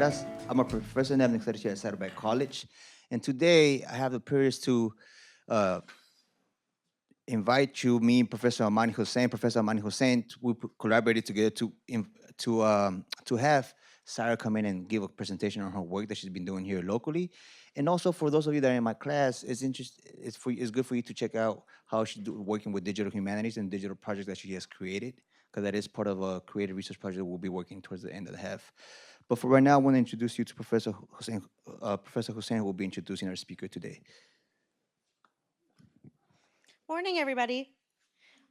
Contreras. I'm a professor in ethnic studies here at Saddleback College. And today I have the privilege to uh, invite you, me, and Professor Amani Hussein, we collaborated together to have Sarah come in and give a presentation on her work that she's been doing here locally, and also for those of you that are in my class, it's good for you to check out how she's working with digital humanities and digital projects that she has created, because that is part of a creative research project we'll be working towards the end of the half. But for right now, I want to introduce you to Professor Hussein, who will be introducing our speaker today. Morning, everybody.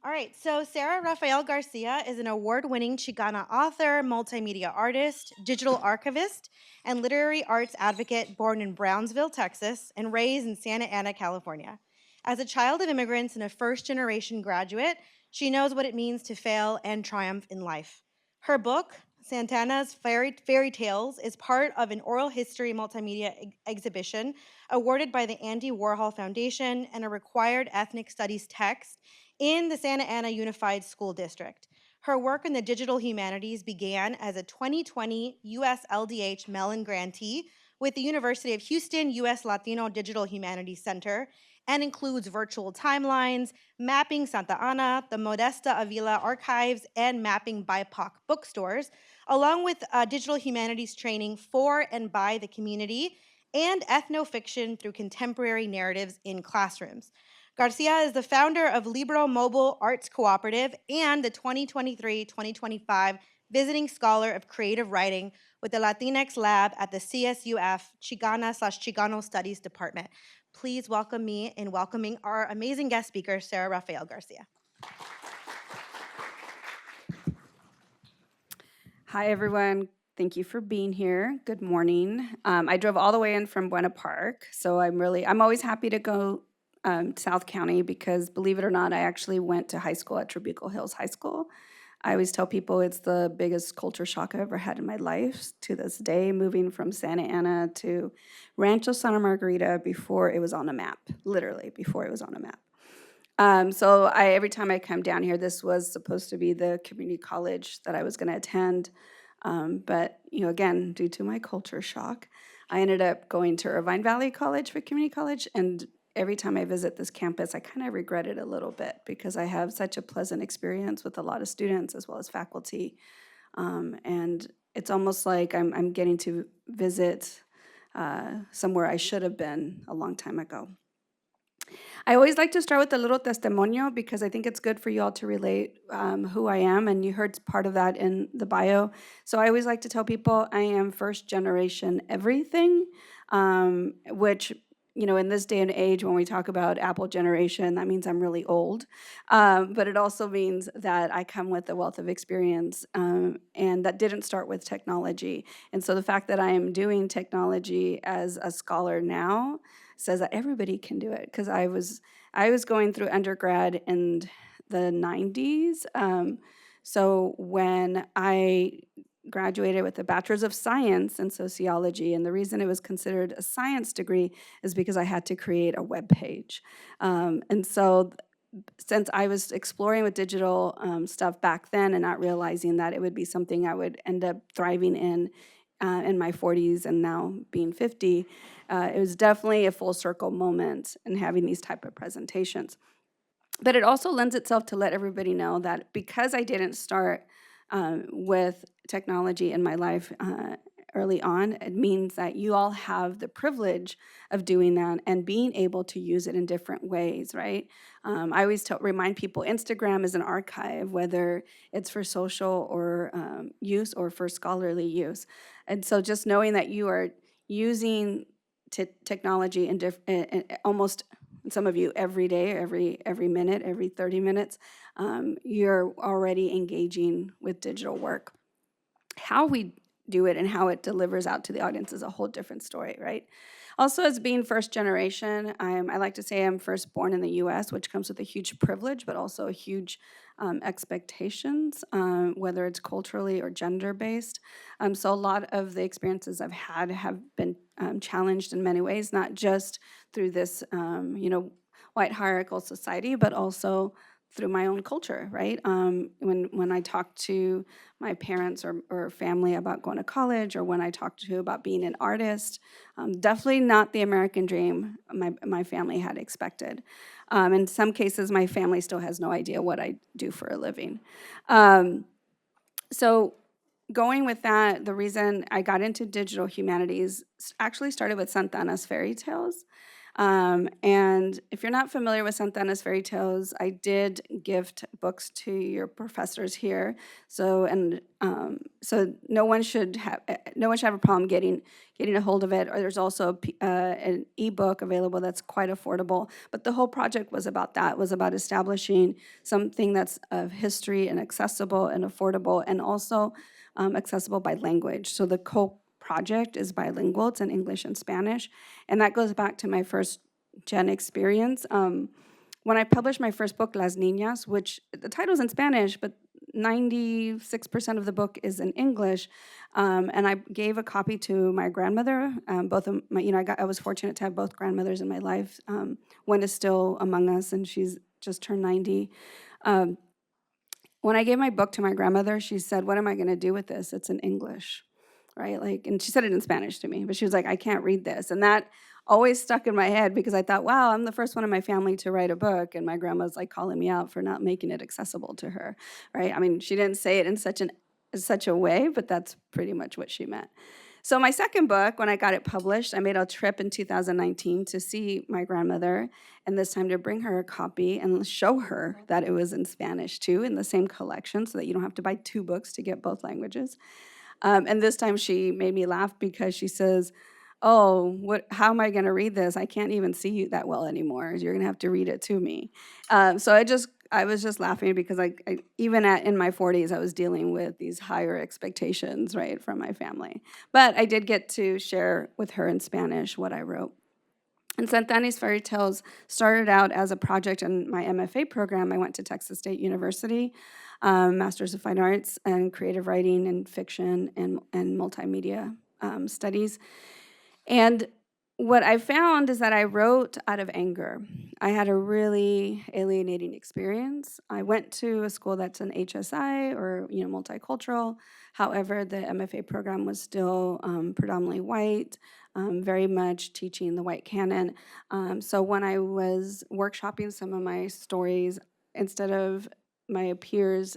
All right, so Sarah Rafael Garcia is an award-winning Chicana author, multimedia artist, digital archivist, and literary arts advocate born in Brownsville, Texas, and raised in Santa Ana, California. As a child of immigrants and a first-generation graduate, she knows what it means to fail and triumph in life. Her book, Santana's Fairy Tales, is part of an oral history multimedia exhibition awarded by the Andy Warhol Foundation and a required ethnic studies text in the Santa Ana Unified School District. Her work in the digital humanities began as a 2020 US LDH Mellon grantee with the University of Houston US Latino Digital Humanities Center and includes virtual timelines, mapping Santa Ana, the Modesta Avila archives, and mapping BIPOC bookstores, along with digital humanities training for and by the community and ethnofiction through contemporary narratives in classrooms. Garcia is the founder of Libro Mobile Arts Cooperative and the 2023-2025 Visiting Scholar of Creative Writing with the Latinx Lab at the CSUF Chicana/Chicano Studies Department. Please welcome me in welcoming our amazing guest speaker, Sarah Rafael Garcia. Hi, everyone. Thank you for being here. Good morning. I drove all the way in from Buena Park, so I'm always happy to go South County because, believe it or not, I actually went to high school at Tribuco Hills High School. I always tell people it's the biggest culture shock I've ever had in my life to this day, moving from Santa Ana to Rancho Santa Margarita before it was on a map, literally before it was on a map. So every time I come down here, this was supposed to be the community college that I was going to attend. But, again, due to my culture shock, I ended up going to Irvine Valley College for community college. And every time I visit this campus, I kind of regret it a little bit because I have such a pleasant experience with a lot of students as well as faculty. And it's almost like I'm getting to visit somewhere I should have been a long time ago. I always like to start with a little testimonio because I think it's good for you all to relate who I am, and you heard part of that in the bio. So I always like to tell people I am first generation everything, which, in this day and age, when we talk about Apple generation, that means I'm really old. But it also means that I come with a wealth of experience, and that didn't start with technology. And so the fact that I am doing technology as a scholar now says that everybody can do it, because I was going through undergrad in the 90s. So when I graduated with a bachelor's of science in sociology, and the reason it was considered a science degree is because I had to create a web page. And so since I was exploring with digital stuff back then and not realizing that it would be something I would end up thriving in my 40s and now being 50, it was definitely a full circle moment in having these type of presentations. But it also lends itself to let everybody know that because I didn't start with technology in my life early on, it means that you all have the privilege of doing that and being able to use it in different ways, right? I always remind people Instagram is an archive, whether it's for social or use or for scholarly use. And so just knowing that you are using technology in almost, some of you every day, every minute, every 30 minutes, you're already engaging with digital work. How we do it and how it delivers out to the audience is a whole different story, right? Also, as being first generation, I like to say I'm first born in the U.S., which comes with a huge privilege, but also a huge expectations, whether it's culturally or gender-based. So a lot of the experiences I've had have been challenged in many ways, not just through this, white hierarchical society, but also through my own culture, right? When I talk to my parents or family about going to college, or when I talk to about being an artist, definitely not the American dream my family had expected. In some cases, my family still has no idea what I do for a living. So going with that, the reason I got into digital humanities actually started with Santana's fairy tales. And if you're not familiar with Santana's fairy tales, I did gift books to your professors here. So no one should have a problem getting a hold of it. Or there's also an ebook available that's quite affordable. But the whole project was about that. It was about establishing something that's of history and accessible and affordable, and also accessible by language. So the project is bilingual. It's in English and Spanish. And that goes back to my first gen experience. When I published my first book, Las Niñas, which the title's in Spanish, but 96% of the book is in English, and I gave a copy to my grandmother. Both of my, I was fortunate to have both grandmothers in my life. One is still among us, and she's just turned 90. When I gave my book to my grandmother, she said, "What am I going to do with this? It's in English." Right? And she said it in Spanish to me, but she was like, "I can't read this." And that always stuck in my head because I thought, wow, I'm the first one in my family to write a book, and my grandma's like calling me out for not making it accessible to her, right? I mean, she didn't say it in such a way, but that's pretty much what she meant. So my second book, when I got it published, I made a trip in 2019 to see my grandmother, and this time to bring her a copy and show her that it was in Spanish too, in the same collection, so that you don't have to buy two books to get both languages. And this time she made me laugh because she says, "Oh, how am I going to read this? I can't even see you that well anymore. You're going to have to read it to me." So I was just laughing because even in my 40s, I was dealing with these higher expectations, right, from my family. But I did get to share with her in Spanish what I wrote. And Santana's Fairy Tales started out as a project in my MFA program. I went to Texas State University, Masters of Fine Arts and Creative Writing and Fiction and Multimedia Studies. And what I found is that I wrote out of anger. I had a really alienating experience. I went to a school that's an HSI or multicultural. However, the MFA program was still predominantly white, very much teaching the white canon. So when I was workshopping some of my stories, instead of my peers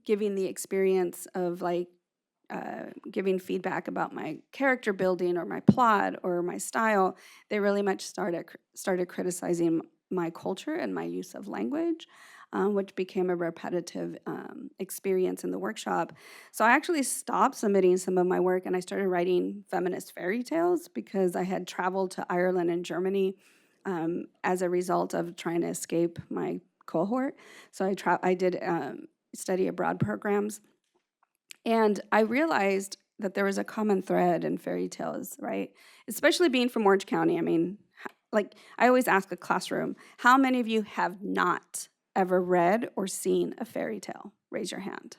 giving the experience of giving feedback about my character building or my plot or my style, they really much started criticizing my culture and my use of language, which became a repetitive experience in the workshop. So I actually stopped submitting some of my work and I started writing feminist fairy tales because I had traveled to Ireland and Germany as a result of trying to escape my cohort. So I did study abroad programs. And I realized that there was a common thread in fairy tales, right? Especially being from Orange County. I mean, I always ask a classroom, how many of you have not ever read or seen a fairy tale? Raise your hand.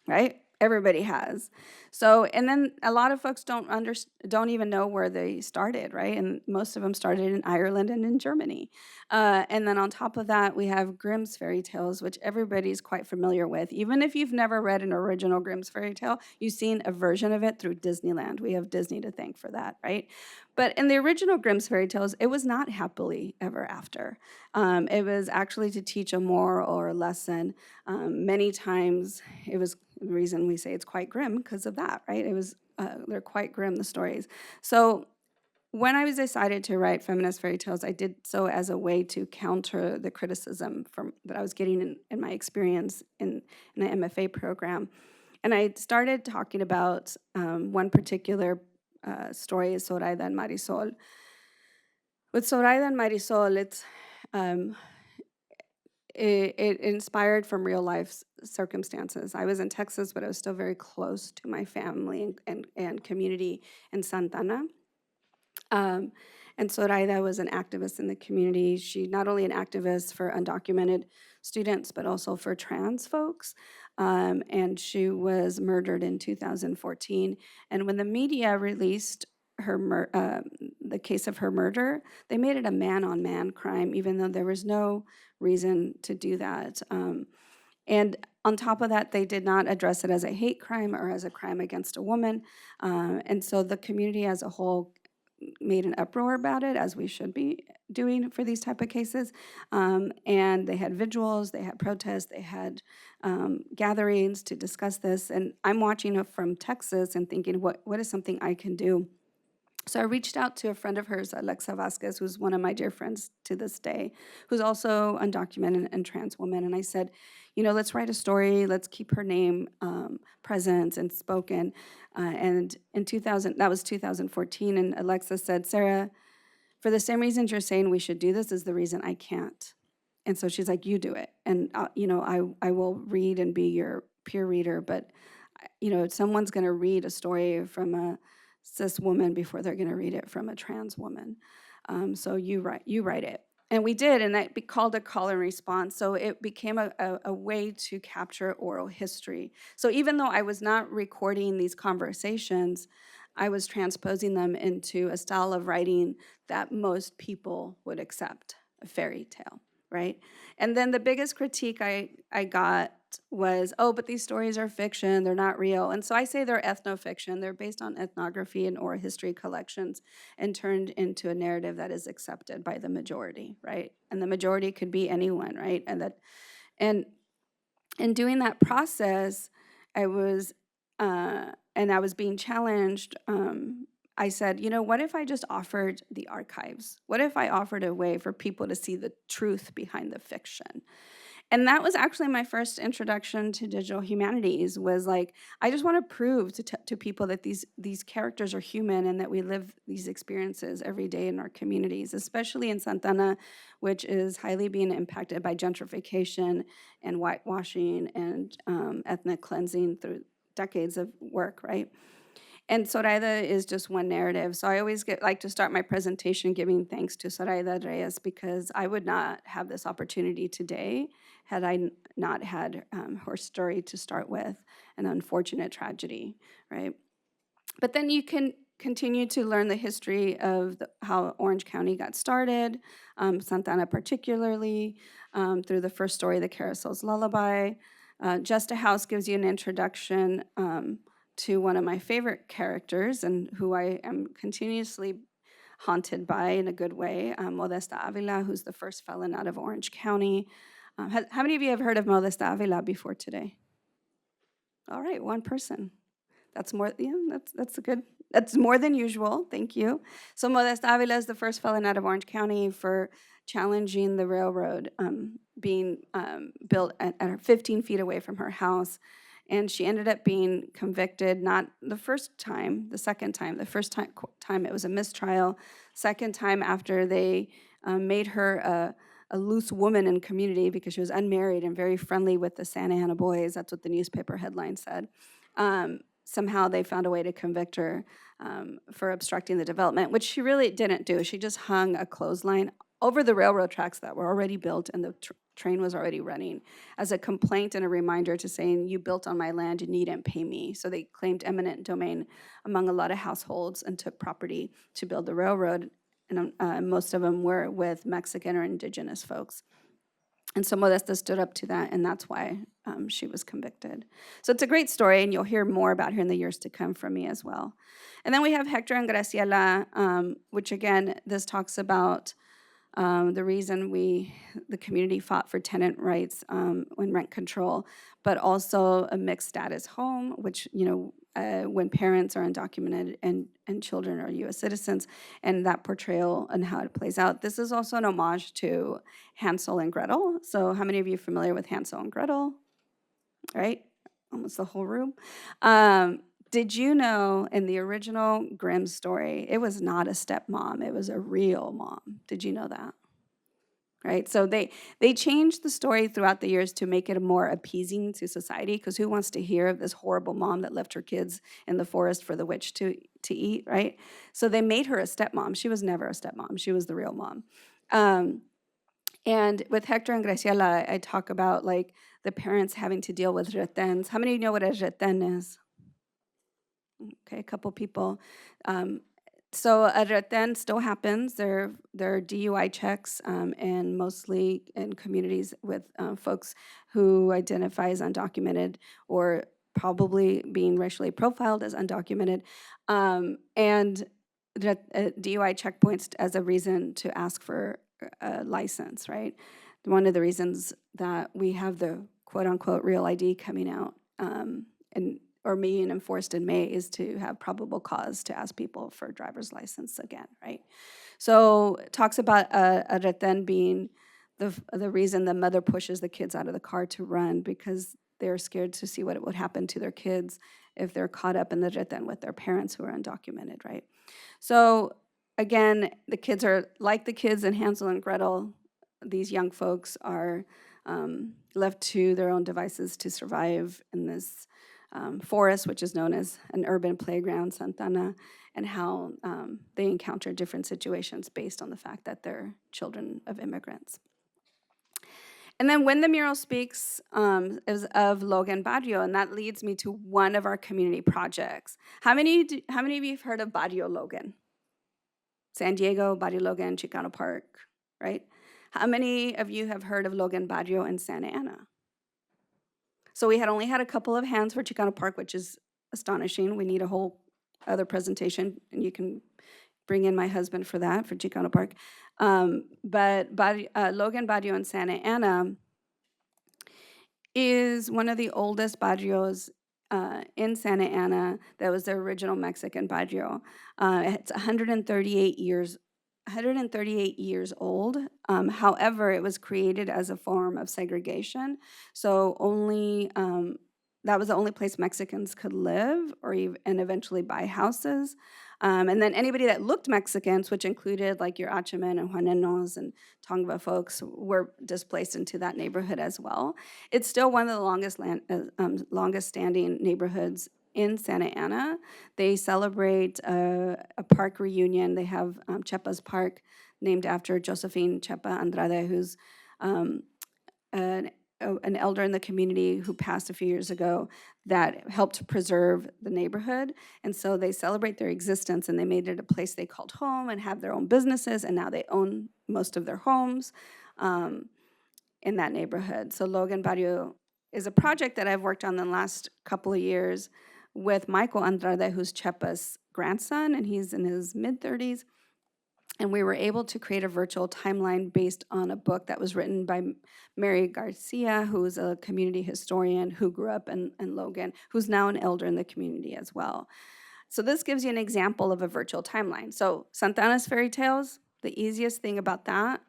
Right? Everybody has. So, and then a lot of folks don't even know where they started, right? And most of them started in Ireland and in Germany. And then on top of that, we have Grimm's fairy tales, which everybody's quite familiar with. Even if you've never read an original Grimm's fairy tale, you've seen a version of it through Disneyland. We have Disney to thank for that, right? But in the original Grimm's fairy tales, it was not happily ever after. It was actually to teach a moral or a lesson. Many times it was the reason we say it's quite grim because of that, right? They're quite grim, the stories. So when I was decided to write feminist fairy tales, I did so as a way to counter the criticism that I was getting in my experience in the MFA program. And I started talking about one particular story, is Zoraida and Marisol. With Zoraida and Marisol, it inspired from real life circumstances. I was in Texas, but I was still very close to my family and community in Santana. And Zoraida was an activist in the community. She not only an activist for undocumented students, but also for trans folks. And she was murdered in 2014. And when the media released the case of her murder, they made it a man-on-man crime, even though there was no reason to do that. And on top of that, they did not address it as a hate crime or as a crime against a woman. And so the community as a whole made an uproar about it, as we should be doing for these type of cases. And they had vigils, they had protests, they had gatherings to discuss this. And I'm watching it from Texas and thinking, what is something I can do? So I reached out to a friend of hers, Alexa Vasquez, who's one of my dear friends to this day, who's also undocumented and trans woman. And I said, let's write a story. Let's keep her name present and spoken. And in 2000, that was 2014. And Alexa said, Sarah, for the same reasons you're saying we should do this is the reason I can't. And so she's like, you do it. And, I will read and be your peer reader. But, someone's going to read a story from a cis woman before they're going to read it from a trans woman. So you write it. And we did, and that called a call and response. So it became a way to capture oral history. So even though I was not recording these conversations, I was transposing them into a style of writing that most people would accept, a fairy tale, right? And then the biggest critique I got was, but these stories are fiction, they're not real. And so I say they're ethnofiction. They're based on ethnography and oral history collections and turned into a narrative that is accepted by the majority, right? And the majority could be anyone, right? And in doing that process, I was being challenged. I said, what if I just offered the archives? What if I offered a way for people to see the truth behind the fiction? And that was actually my first introduction to digital humanities, was like, I just want to prove to people that these characters are human and that we live these experiences every day in our communities, especially in Santana, which is highly being impacted by gentrification and whitewashing and ethnic cleansing through decades of work, right? And Zoraida is just one narrative. So I always like to start my presentation giving thanks to Zoraida Reyes, because I would not have this opportunity today had I not had her story to start with, an unfortunate tragedy, right? But then you can continue to learn the history of how Orange County got started, Santana particularly, through the first story, The Carousel's Lullaby. Just a House gives you an introduction to one of my favorite characters and who I am continuously haunted by in a good way, Modesta Avila, who's the first felon out of Orange County. How many of you have heard of Modesta Avila before today? All right, one person. That's more, that's more than usual, thank you. So Modesta Avila is the first felon out of Orange County for challenging the railroad being built at 15 feet away from her house. And she ended up being convicted, not the first time, the second time. The first time it was a mistrial. Second time after they made her a loose woman in community because she was unmarried and very friendly with the Santa Ana boys. That's what the newspaper headline said. Somehow they found a way to convict her for obstructing the development, which she really didn't do. She just hung a clothesline over the railroad tracks that were already built and the train was already running as a complaint and a reminder to saying, you built on my land, you needn't pay me. So they claimed eminent domain among a lot of households and took property to build the railroad. And most of them were with Mexican or indigenous folks. And so Modesta stood up to that, and that's why she was convicted. So it's a great story, and you'll hear more about her in the years to come from me as well. And then we have Hector and Graciela, which again, this talks about the reason the community fought for tenant rights when rent control, but also a mixed status home, which, when parents are undocumented and children are U.S. citizens, and that portrayal and how it plays out. This is also an homage to Hansel and Gretel. So how many of you are familiar with Hansel and Gretel? Right? Almost the whole room. Did you know in the original Grimm story, it was not a stepmom, it was a real mom? Did you know that? Right? So they changed the story throughout the years to make it more appeasing to society, because who wants to hear of this horrible mom that left her kids in the forest for the witch to eat, right? So they made her a stepmom. She was never a stepmom. She was the real mom. And with Hector and Graciela, I talk about like the parents having to deal with retens. How many of you know what a reten is? Okay, a couple people. So a retén still happens. There are DUI checks, and mostly in communities with folks who identify as undocumented or probably being racially profiled as undocumented, and DUI checkpoints as a reason to ask for a license, right? One of the reasons that we have the quote unquote real ID coming out, and or being enforced in May, is to have probable cause to ask people for a driver's license again, right? So it talks about a retén being the reason the mother pushes the kids out of the car to run, because they're scared to see what would happen to their kids if they're caught up in the retén with their parents who are undocumented, right? So again, the kids are like the kids in Hansel and Gretel. These young folks are left to their own devices to survive in this forest, which is known as an urban playground, Santana, and how they encounter different situations based on the fact that they're children of immigrants. And then When the Mural Speaks is of Logan Barrio, and that leads me to one of our community projects. How many of you have heard of Barrio Logan? San Diego, Barrio Logan, Chicano Park, right? How many of you have heard of Logan Barrio in Santa Ana? So we had only had a couple of hands for Chicano Park, which is astonishing. We need a whole other presentation, and you can bring in my husband for that, for Chicano Park. But Logan Barrio in Santa Ana is one of the oldest barrios in Santa Ana. That was the original Mexican barrio. It's 138 years old. However, it was created as a form of segregation. So only that was the only place Mexicans could live and eventually buy houses. And then anybody that looked Mexicans, which included like your Achamen and Juanenos and Tongva folks, were displaced into that neighborhood as well. It's still one of the longest standing neighborhoods in Santa Ana. They celebrate a park reunion. They have Chepa's Park, named after Josephine Chepa Andrade, who's an elder in the community who passed a few years ago, that helped preserve the neighborhood. And so they celebrate their existence, and they made it a place they called home and have their own businesses, and now they own most of their homes in that neighborhood. So Logan Barrio is a project that I've worked on in the last couple of years with Michael Andrade, who's Chepa's grandson, and he's in his mid-30s. And we were able to create a virtual timeline based on a book that was written by Rafael García, who's a community historian who grew up in Logan, who's now an elder in the community as well. So this gives you an example of a virtual timeline. So Santana's fairy tales, the easiest thing about that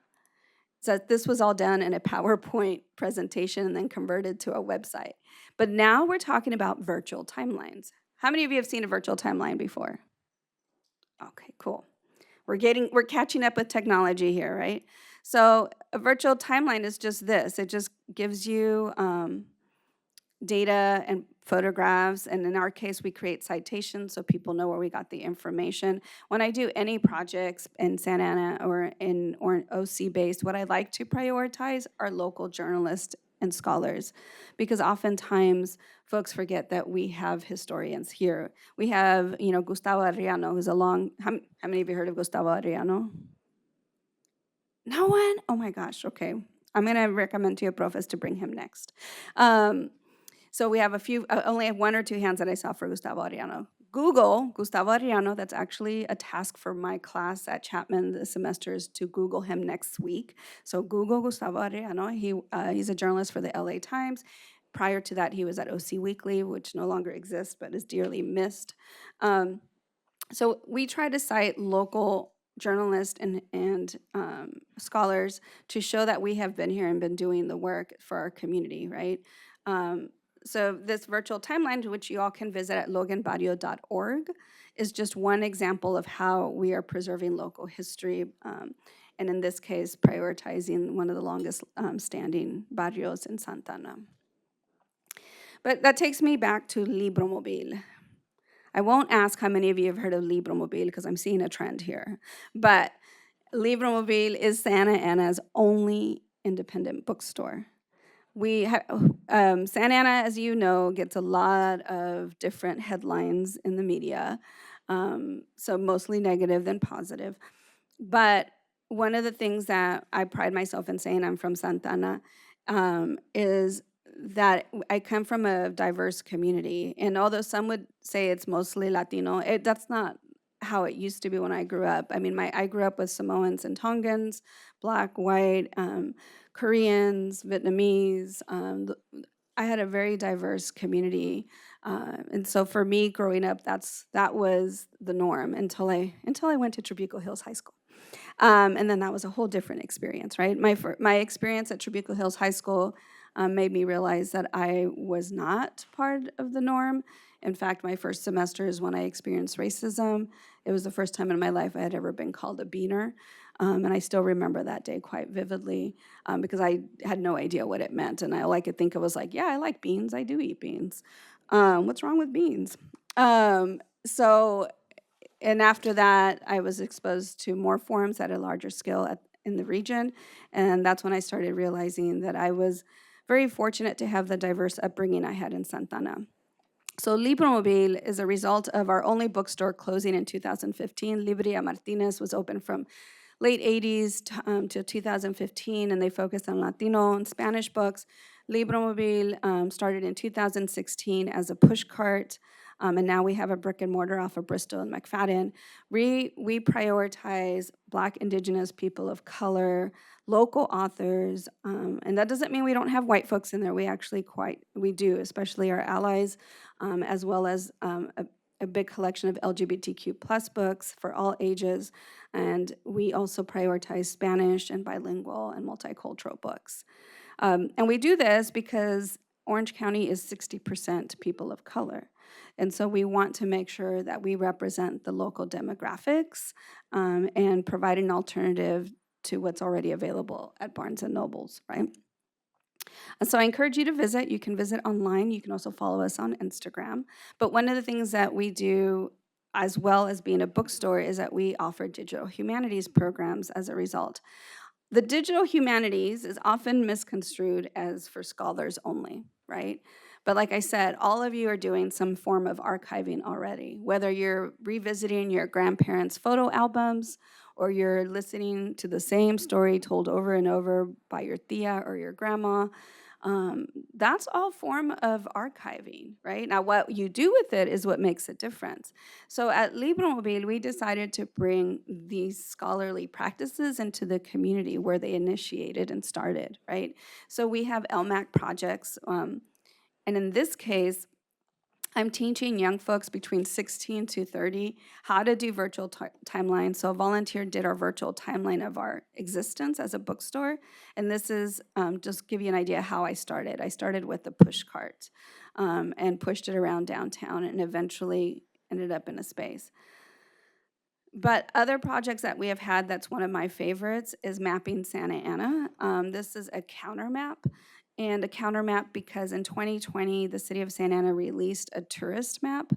is that this was all done in a PowerPoint presentation and then converted to a website. But now we're talking about virtual timelines. How many of you have seen a virtual timeline before? Okay, cool. We're catching up with technology here, right? So a virtual timeline is just this. It just gives you data and photographs, and in our case, we create citations so people know where we got the information. When I do any projects in Santa Ana or OC based, what I like to prioritize are local journalists and scholars, because oftentimes folks forget that we have historians here. We have, Gustavo Arriano, who's how many of you heard of Gustavo Arriano? No one? Oh my gosh, okay. I'm gonna recommend to your profes to bring him next. So we have only have one or two hands that I saw for Gustavo Arriano. Google Gustavo Arriano. That's actually a task for my class at Chapman this semester, is to Google him next week. So Google Gustavo Arriano. He's a journalist for the LA Times. Prior to that, he was at OC Weekly, which no longer exists but is dearly missed. So we try to cite local journalists and scholars to show that we have been here and been doing the work for our community, right? So this virtual timeline, which you all can visit at loganbarrio.org, is just one example of how we are preserving local history, and in this case, prioritizing one of the longest standing barrios in Santana. But that takes me back to Libromobile. I won't ask how many of you have heard of Libromobile, because I'm seeing a trend here. But Libromobile is Santa Ana's only independent bookstore. Santa Ana, as you know, gets a lot of different headlines in the media. So mostly negative than positive. But one of the things that I pride myself in saying, I'm from Santa Ana, is that I come from a diverse community. And although some would say it's mostly Latino, that's not how it used to be when I grew up. I mean, I grew up with Samoans and Tongans, Black, white, Koreans, Vietnamese. I had a very diverse community, and so for me growing up, that was the norm until I went to Tribuco Hills High School. And then that was a whole different experience, right? My experience at Tribuco Hills High School made me realize that I was not part of the norm. In fact, my first semester is when I experienced racism. It was the first time in my life I had ever been called a beaner. And I still remember that day quite vividly because I had no idea what it meant. And all I could think of was like, yeah, I like beans. I do eat beans. What's wrong with beans? So and after that, I was exposed to more forums at a larger scale in the region, and that's when I started realizing that I was very fortunate to have the diverse upbringing I had in Santa Ana. So Libromobile is a result of our only bookstore closing in 2015. Libreria Martinez was open from late 80s to 2015, and they focused on Latino and Spanish books. Libromobile started in 2016 as a push cart, and now we have a brick and mortar off of Bristol and McFadden. We prioritize Black, Indigenous, people of color, local authors, and that doesn't mean we don't have white folks in there. We do, especially our allies, as well as a big collection of LGBTQ plus books for all ages. And we also prioritize Spanish and bilingual and multicultural books. And we do this because Orange County is 60% people of color. And so we want to make sure that we represent the local demographics and provide an alternative to what's already available at Barnes and Nobles, right? So I encourage you to visit. You can visit online. You can also follow us on Instagram. But one of the things that we do, as well as being a bookstore, is that we offer digital humanities programs as a result. The digital humanities is often misconstrued as for scholars only, right? But like I said, all of you are doing some form of archiving already, whether you're revisiting your grandparents' photo albums or you're listening to the same story told over and over by your tia or your grandma. That's all form of archiving, right? Now, what you do with it is what makes a difference. So at Libromobile, we decided to bring these scholarly practices into the community where they initiated and started, right? So we have LMAC projects, and in this case, I'm teaching young folks between 16 to 30 how to do virtual timelines. So a volunteer did our virtual timeline of our existence as a bookstore. And this is just give you an idea how I started. I started with a push cart and pushed it around downtown and eventually ended up in a space. But other projects that we have had, that's one of my favorites, is Mapping Santa Ana. This is a counter map. And a counter map because in 2020, the city of Santa Ana released a tourist map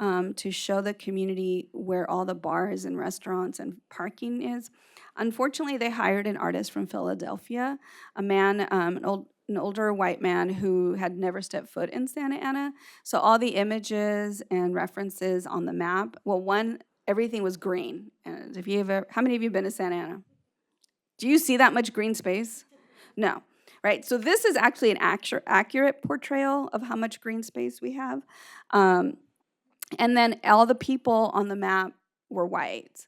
to show the community where all the bars and restaurants and parking is. Unfortunately, they hired an artist from Philadelphia, a man, an older white man who had never stepped foot in Santa Ana. So all the images and references on the map, well, one, everything was green. And if you ever, how many of you have been to Santa Ana? Do you see that much green space? No. Right, so this is actually an accurate portrayal of how much green space we have. And then all the people on the map were white.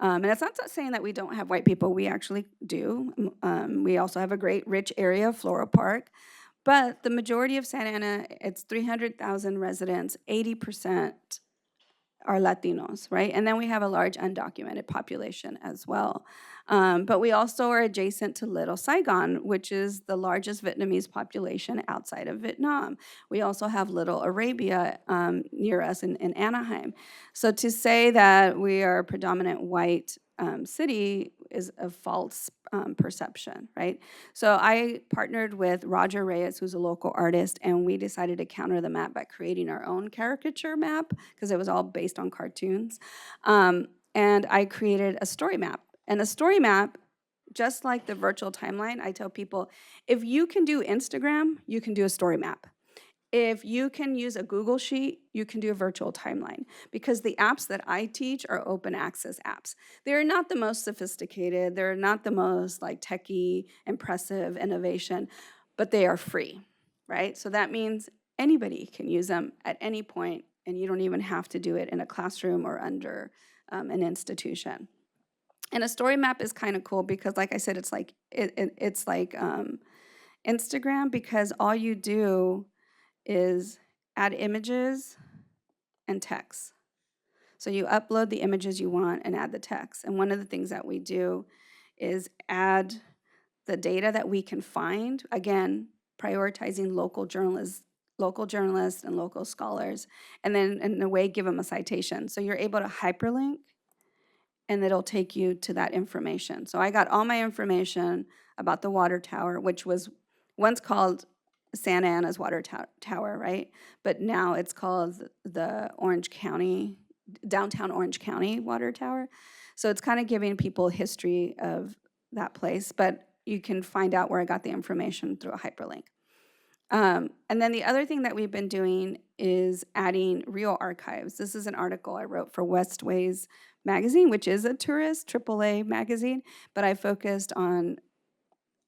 And it's not saying that we don't have white people. We actually do. We also have a great, rich area, Floral Park. But the majority of Santa Ana, it's 300,000 residents, 80% are Latinos, right? And then we have a large undocumented population as well. But we also are adjacent to Little Saigon, which is the largest Vietnamese population outside of Vietnam. We also have Little Arabia near us in Anaheim. So to say that we are a predominant white city is a false perception, right? So I partnered with Roger Reyes, who's a local artist, and we decided to counter the map by creating our own caricature map because it was all based on cartoons. And I created a story map. And a story map, just like the virtual timeline, I tell people, if you can do Instagram, you can do a story map. If you can use a Google Sheet, you can do a virtual timeline, because the apps that I teach are open access apps. They're not the most sophisticated, they're not the most like techie, impressive innovation, but they are free, right? So that means anybody can use them at any point, and you don't even have to do it in a classroom or under an institution. And a story map is kind of cool because, like I said, it's like it's like Instagram, because all you do is add images and text. So you upload the images you want and add the text. And one of the things that we do is add the data that we can find, again, prioritizing local journalists and local scholars, and then in a way give them a citation. So you're able to hyperlink, and it'll take you to that information. So I got all my information about the water tower, which was once called Santa Ana's water tower, right? But now it's called the downtown Orange County water tower. So it's kind of giving people history of that place, but you can find out where I got the information through a hyperlink. And then the other thing that we've been doing is adding real archives. This is an article I wrote for Westways magazine, which is a tourist AAA magazine, but I focused on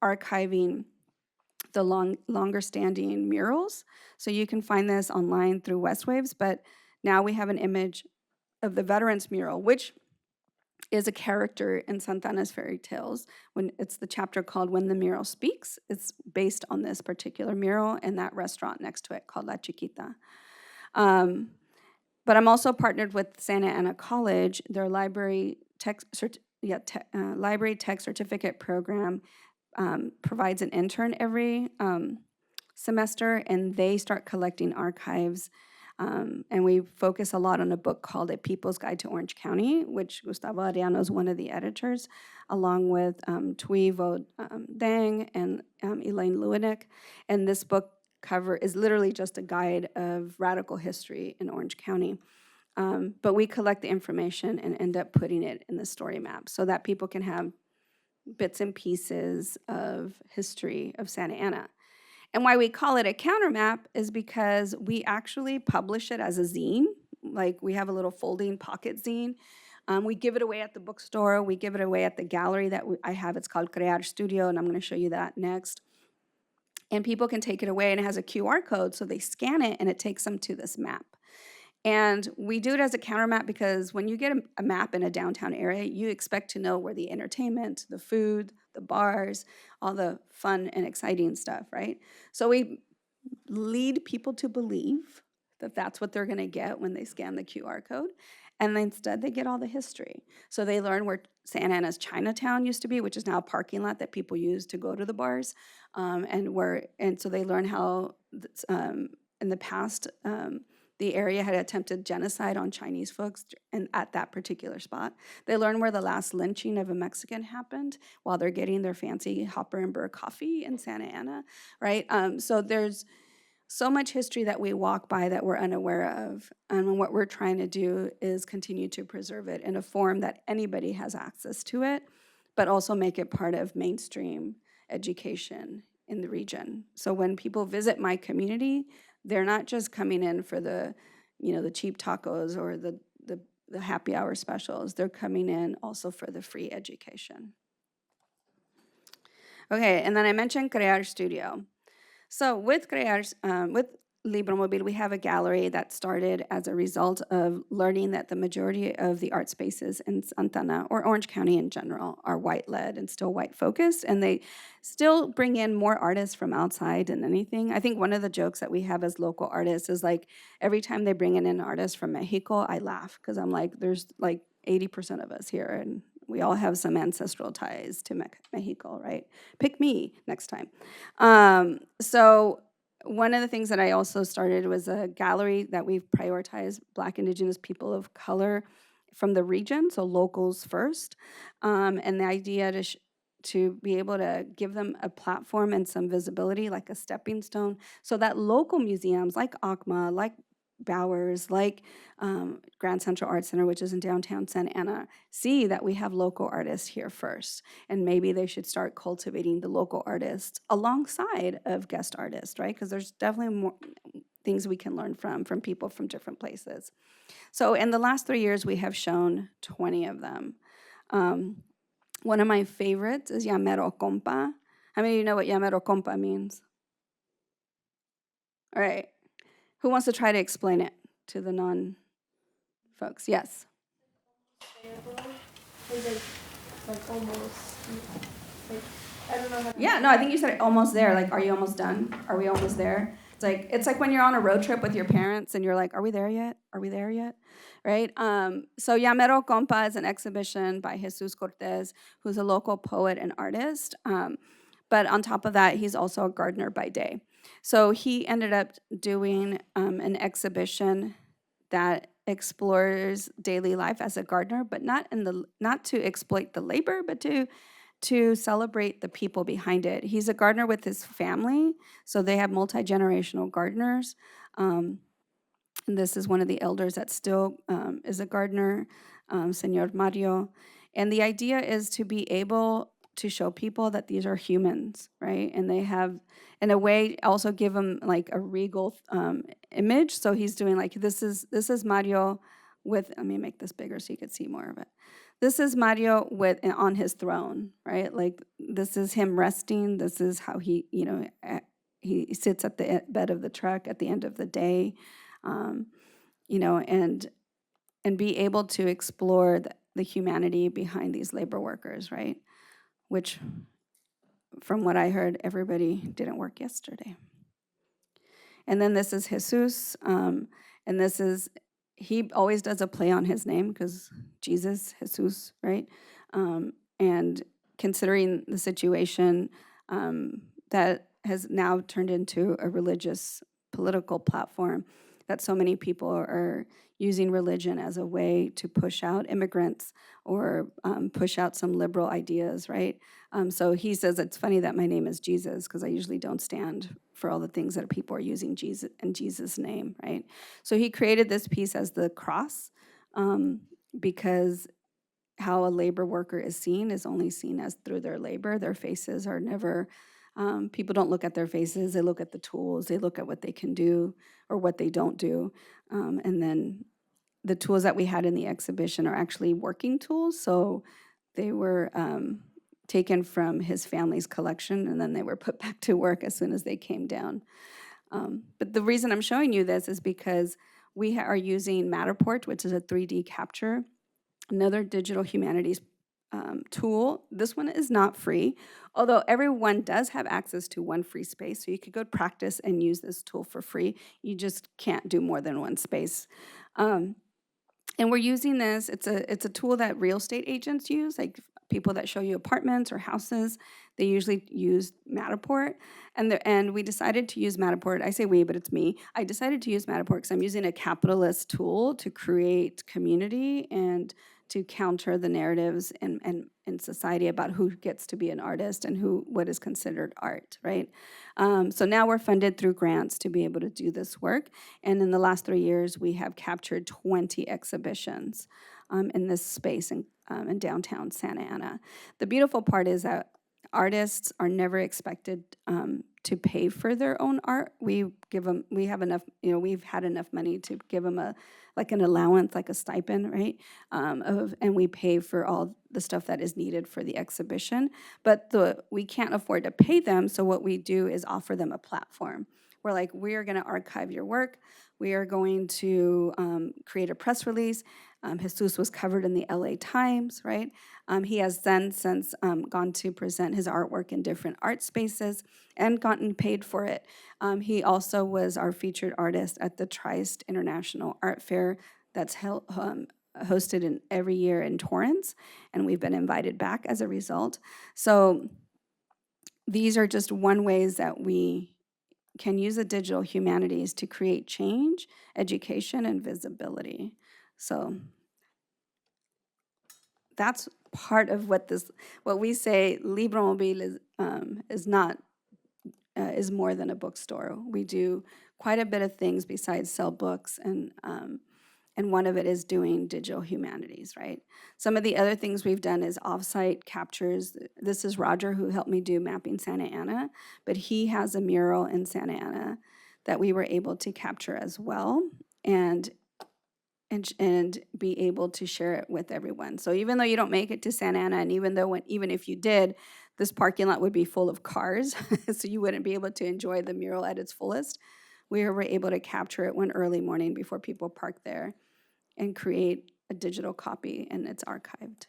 archiving the longer standing murals. So you can find this online through Westwaves, but now we have an image of the Veterans Mural, which is a character in Santana's fairy tales. When it's the chapter called When the Mural Speaks, it's based on this particular mural and that restaurant next to it called La Chiquita. But I'm also partnered with Santa Ana College. Their library tech certificate program provides an intern every semester, and they start collecting archives. And we focus a lot on a book called A People's Guide to Orange County, which Gustavo Arellano is one of the editors, along with Tui Vo Dang and Elaine Lewinick. And this book cover is literally just a guide of radical history in Orange County. But we collect the information and end up putting it in the story map so that people can have bits and pieces of history of Santa Ana. And why we call it a counter map is because we actually publish it as a zine. Like, we have a little folding pocket zine. We give it away at the bookstore. We give it away at the gallery that I have. It's called Crear Studio, and I'm going to show you that next. And people can take it away, and it has a QR code, so they scan it, and it takes them to this map. And we do it as a counter map because when you get a map in a downtown area, you expect to know where the entertainment, the food, the bars, all the fun and exciting stuff, right? So we lead people to believe that that's what they're going to get when they scan the QR code. And instead, they get all the history. So they learn where Santa Ana's Chinatown used to be, which is now a parking lot that people use to go to the bars. And so they learn how in the past, the area had attempted genocide on Chinese folks and at that particular spot. They learn where the last lynching of a Mexican happened while they're getting their fancy Hopper and Burr coffee in Santa Ana, right? So there's so much history that we walk by that we're unaware of. And what we're trying to do is continue to preserve it in a form that anybody has access to it, but also make it part of mainstream education in the region. So when people visit my community, they're not just coming in for the cheap tacos or the happy hour specials. They're coming in also for the free education. Okay, and then I mentioned Crear Studio. So with Libromobile, we have a gallery that started as a result of learning that the majority of the art spaces in Santana, or Orange County in general, are white-led and still white-focused, and they still bring in more artists from outside than anything. I think one of the jokes that we have as local artists is, like, every time they bring in an artist from Mexico, I laugh, because I'm like, there's like 80% of us here, and we all have some ancestral ties to Mexico, right? Pick me next time. So one of the things that I also started was a gallery that we've prioritized Black, Indigenous people of color from the region, so locals first. And the idea to be able to give them a platform and some visibility, like a stepping stone, so that local museums like ACMA, like Bowers, like Grand Central Art Center, which is in downtown Santa Ana, see that we have local artists here first. And maybe they should start cultivating the local artists alongside of guest artists, right? Because there's definitely things we can learn from people from different places. So in the last 3 years, we have shown 20 of them. One of my favorites is Llamero Compa. How many of you know what Llamero Compa means? All right. Who wants to try to explain it to the non-folks? Yes. Yeah, no, I think you said almost there. Like, are you almost done? Are we almost there? It's like when you're on a road trip with your parents and you're like, are we there yet? Are we there yet? Right? So Llamero Compa is an exhibition by Jesus Cortez, who's a local poet and artist. But on top of that, he's also a gardener by day. So he ended up doing an exhibition that explores daily life as a gardener, but not to exploit the labor, but to celebrate the people behind it. He's a gardener with his family, so they have multi-generational gardeners. And this is one of the elders that still is a gardener, Señor Mario. And the idea is to be able to show people that these are humans, right? And they have, in a way, also give them like a regal image. So he's doing like, this is Mario with, let me make this bigger so you could see more of it. This is Mario on his throne, right? Like this is him resting. This is how he, he sits at the bed of the truck at the end of the day, and be able to explore the humanity behind these labor workers, right? Which, from what I heard, everybody didn't work yesterday. And then this is Jesus, and this is, he always does a play on his name because Jesus, Jesus, right? And considering the situation that has now turned into a religious political platform, that so many people are using religion as a way to push out immigrants or push out some liberal ideas, right? So he says, it's funny that my name is Jesus because I usually don't stand for all the things that people are using Jesus in Jesus' name, right? So he created this piece as the cross because how a labor worker is seen is only seen as through their labor. Their faces are never, people don't look at their faces, they look at the tools, they look at what they can do or what they don't do. And then the tools that we had in the exhibition are actually working tools. So they were taken from his family's collection and then they were put back to work as soon as they came down. But the reason I'm showing you this is because we are using Matterport, which is a 3D capture, another digital humanities tool. This one is not free, although everyone does have access to one free space. So you could go practice and use this tool for free. You just can't do more than one space. And we're using this, it's a tool that real estate agents use, like people that show you apartments or houses, they usually use Matterport. And we decided to use Matterport. I say we, but it's me. I decided to use Matterport because I'm using a capitalist tool to create community and to counter the narratives in society about who gets to be an artist and what is considered art, right? So now we're funded through grants to be able to do this work. And in the last 3 years, we have captured 20 exhibitions in this space in downtown Santa Ana. The beautiful part is that artists are never expected to pay for their own art. We have enough, we've had enough money to give them an allowance, like a stipend, right? And we pay for all the stuff that is needed for the exhibition. But we can't afford to pay them, so what we do is offer them a platform. We're like, we are gonna archive your work. We are going to create a press release. Jesus was covered in the LA Times, right? He has then since gone to present his artwork in different art spaces and gotten paid for it. He also was our featured artist at the Trieste International Art Fair that's hosted every year in Torrance, and we've been invited back as a result. So these are just one ways that we can use the digital humanities to create change, education, and visibility. So that's part of what we say Libro Mobile is more than a bookstore. We do quite a bit of things besides sell books, and one of it is doing digital humanities, right? Some of the other things we've done is offsite captures. This is Roger, who helped me do Mapping Santa Ana, but he has a mural in Santa Ana that we were able to capture as well, and be able to share it with everyone. So even though you don't make it to Santa Ana, and even if you did, this parking lot would be full of cars, so you wouldn't be able to enjoy the mural at its fullest. We were able to capture it one early morning before people park there and create a digital copy, and it's archived.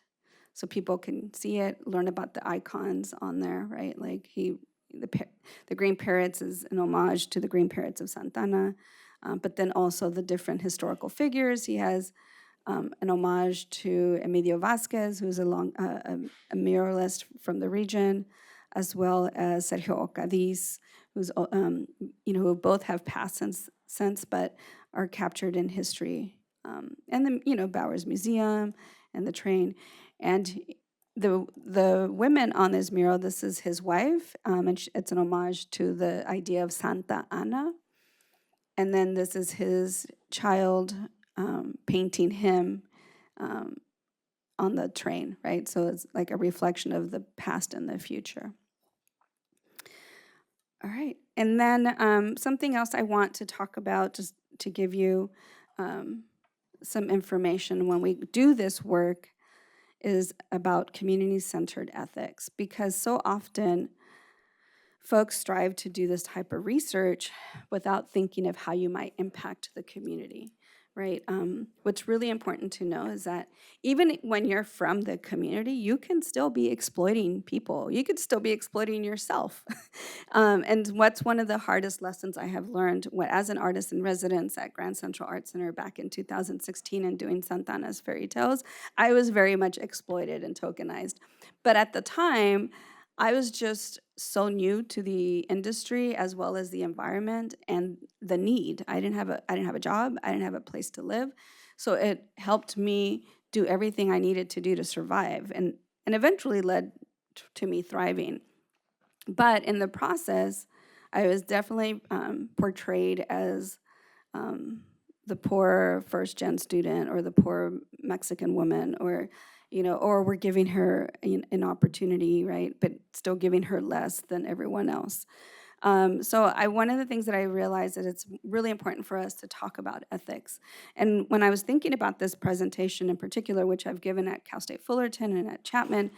So people can see it, learn about the icons on there, right? Like the green parrots is an homage to the green parrots of Santana, but then also the different historical figures. He has an homage to Emilio Vasquez, who's a muralist from the region, as well as Sergio Ocadiz, who's who both have passed since, but are captured in history, and then Bowers Museum and the train, and the women on this mural. This is his wife, and it's an homage to the idea of Santa Ana, and then this is his child painting him on the train, right? So it's like a reflection of the past and the future. All right. And then something else I want to talk about, just to give you some information when we do this work, is about community-centered ethics, because so often folks strive to do this type of research without thinking of how you might impact the community, right? What's really important to know is that even when you're from the community, you can still be exploiting people. You could still be exploiting yourself. And what's one of the hardest lessons I have learned as an artist in residence at Grand Central Art Center back in 2016 and doing Santana's fairy tales, I was very much exploited and tokenized. But at the time, I was just so new to the industry as well as the environment and the need. I didn't have a job. I didn't have a place to live. So it helped me do everything I needed to do to survive, and eventually led to me thriving. But in the process, I was definitely portrayed as the poor first-gen student, or the poor Mexican woman, or we're giving her an opportunity, right? But still giving her less than everyone else. So one of the things that I realized that it's really important for us to talk about ethics. And when I was thinking about this presentation in particular, which I've given at Cal State Fullerton and at Chapman,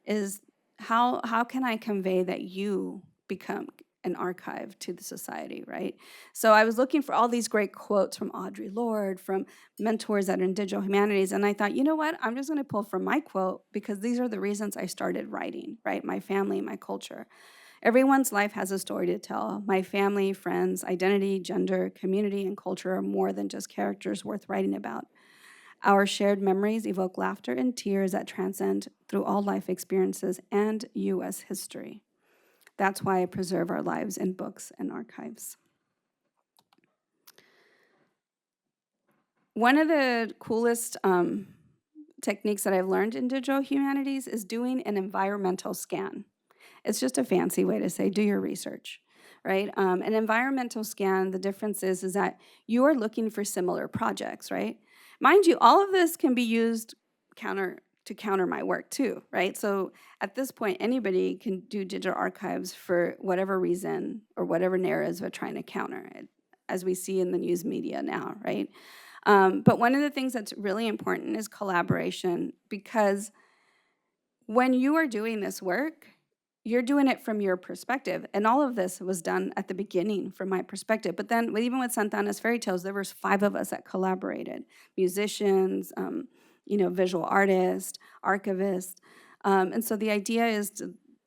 is how can I convey that you become an archive to the society, right? So I was looking for all these great quotes from Audre Lorde, from mentors that are in digital humanities, and I thought, you know what? I'm just going to pull from my quote, because these are the reasons I started writing, right? My family, my culture. Everyone's life has a story to tell. My family, friends, identity, gender, community, and culture are more than just characters worth writing about. Our shared memories evoke laughter and tears that transcend through all life experiences and U.S. history. That's why I preserve our lives in books and archives. One of the coolest techniques that I've learned in digital humanities is doing an environmental scan. It's just a fancy way to say do your research, right? An environmental scan, the difference is that you are looking for similar projects, right? Mind you, all of this can be used to counter my work too, right? So at this point, anybody can do digital archives for whatever reason or whatever narratives they're trying to counter it, as we see in the news media now, right? But one of the things that's really important is collaboration, because when you are doing this work, you're doing it from your perspective. And all of this was done at the beginning from my perspective. But then even with Santana's fairy tales, there was 5 of us that collaborated: musicians, visual artists, archivists. And so the idea is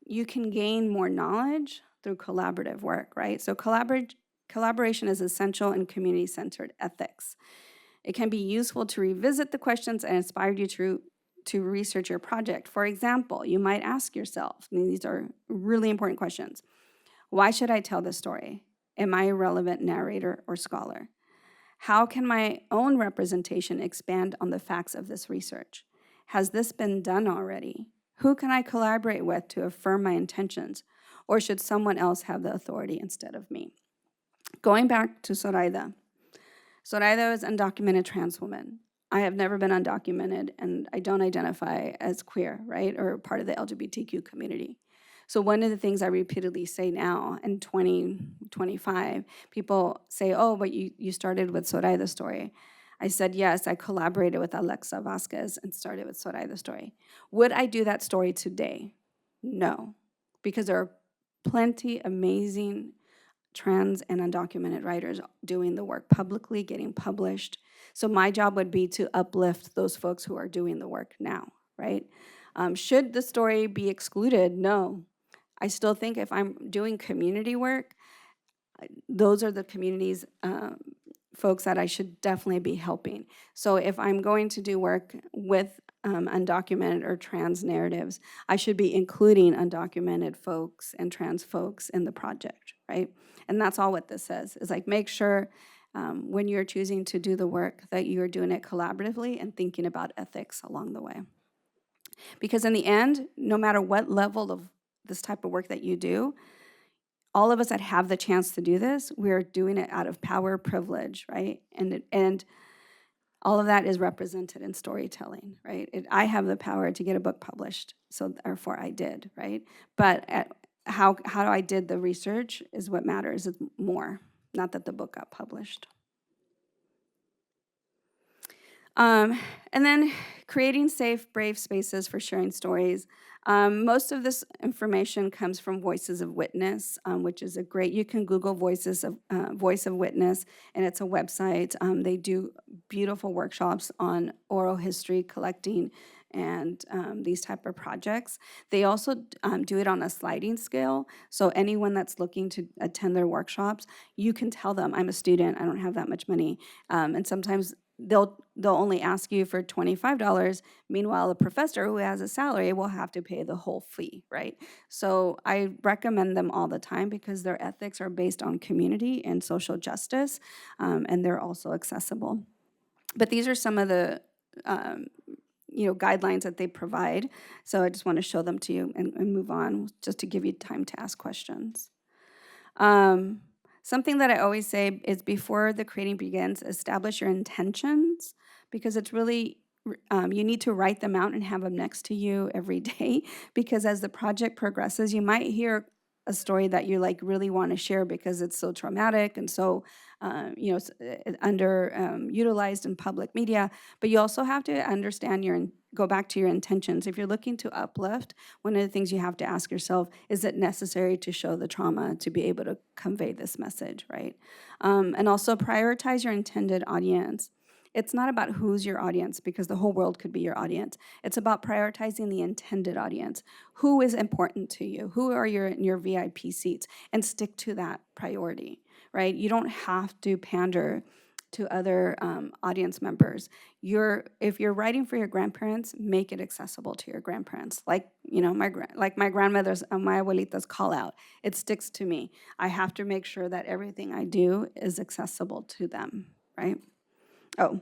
you can gain more knowledge through collaborative work, right? So collaboration is essential in community-centered ethics. It can be useful to revisit the questions and inspire you to research your project. For example, you might ask yourself, and these are really important questions: why should I tell this story? Am I a relevant narrator or scholar? How can my own representation expand on the facts of this research? Has this been done already? Who can I collaborate with to affirm my intentions? Or should someone else have the authority instead of me? Going back to Zoraida. Zoraida is an undocumented trans woman. I have never been undocumented, and I don't identify as queer, right, or part of the LGBTQ community. So one of the things I repeatedly say now in 2025, people say, oh, but you started with Soraya the Story. I said, yes, I collaborated with Alexa Vasquez and started with Soraya the Story. Would I do that story today? No, because there are plenty amazing trans and undocumented writers doing the work publicly, getting published. So my job would be to uplift those folks who are doing the work now, right? Should the story be excluded? No. I still think if I'm doing community work, those are the communities, folks that I should definitely be helping. So if I'm going to do work with undocumented or trans narratives, I should be including undocumented folks and trans folks in the project, right? And that's all what this says, is like make sure when you're choosing to do the work that you're doing it collaboratively and thinking about ethics along the way. Because in the end, no matter what level of this type of work that you do, all of us that have the chance to do this, we're doing it out of power, privilege, right? And all of that is represented in storytelling, right? I have the power to get a book published, so therefore I did, right? But how I did the research is what matters, is more, not that the book got published. And then creating safe, brave spaces for sharing stories. Most of this information comes from Voices of Witness, which is you can Google Voice of Witness, and it's a website. They do beautiful workshops on oral history collecting and these type of projects. They also do it on a sliding scale. So anyone that's looking to attend their workshops, you can tell them, I'm a student, I don't have that much money. And sometimes they'll only ask you for $25. Meanwhile, a professor who has a salary will have to pay the whole fee, right? So I recommend them all the time because their ethics are based on community and social justice, and they're also accessible. But these are some of the guidelines that they provide. So I just want to show them to you and move on, just to give you time to ask questions. Something that I always say is before the creating begins, establish your intentions, because it's really, you need to write them out and have them next to you every day, because as the project progresses, you might hear a story that you like really want to share because it's so traumatic and so underutilized in public media, but you also have to understand go back to your intentions. If you're looking to uplift, one of the things you have to ask yourself, is it necessary to show the trauma to be able to convey this message, right? And also prioritize your intended audience. It's not about who's your audience, because the whole world could be your audience. It's about prioritizing the intended audience. Who is important to you? Who are in your VIP seats? And stick to that priority, right? You don't have to pander to other audience members. If you're writing for your grandparents, make it accessible to your grandparents. Like my grandmother's, my abuelita's call out. It sticks to me. I have to make sure that everything I do is accessible to them, right? Oh,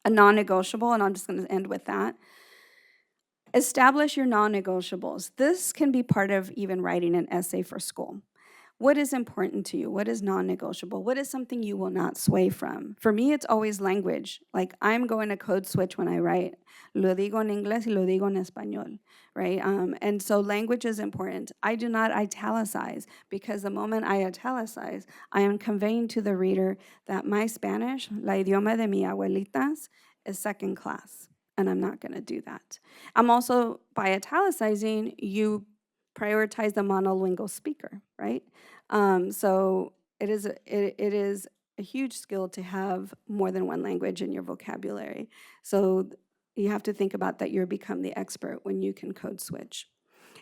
a non-negotiable, and I'm just going to end with that. Establish your non-negotiables. This can be part of even writing an essay for school. What is important to you? What is non-negotiable? What is something you will not sway from? For me, it's always language. Like, I'm going to code switch when I write. Lo digo en inglés y lo digo en español, right? And so language is important. I do not italicize, because the moment I italicize, I am conveying to the reader that my Spanish, la idioma de mi abuelitas, is second class, and I'm not going to do that. I'm also, by italicizing, you prioritize the monolingual speaker, right? So it is a huge skill to have more than one language in your vocabulary. So you have to think about that. You'll become the expert when you can code switch.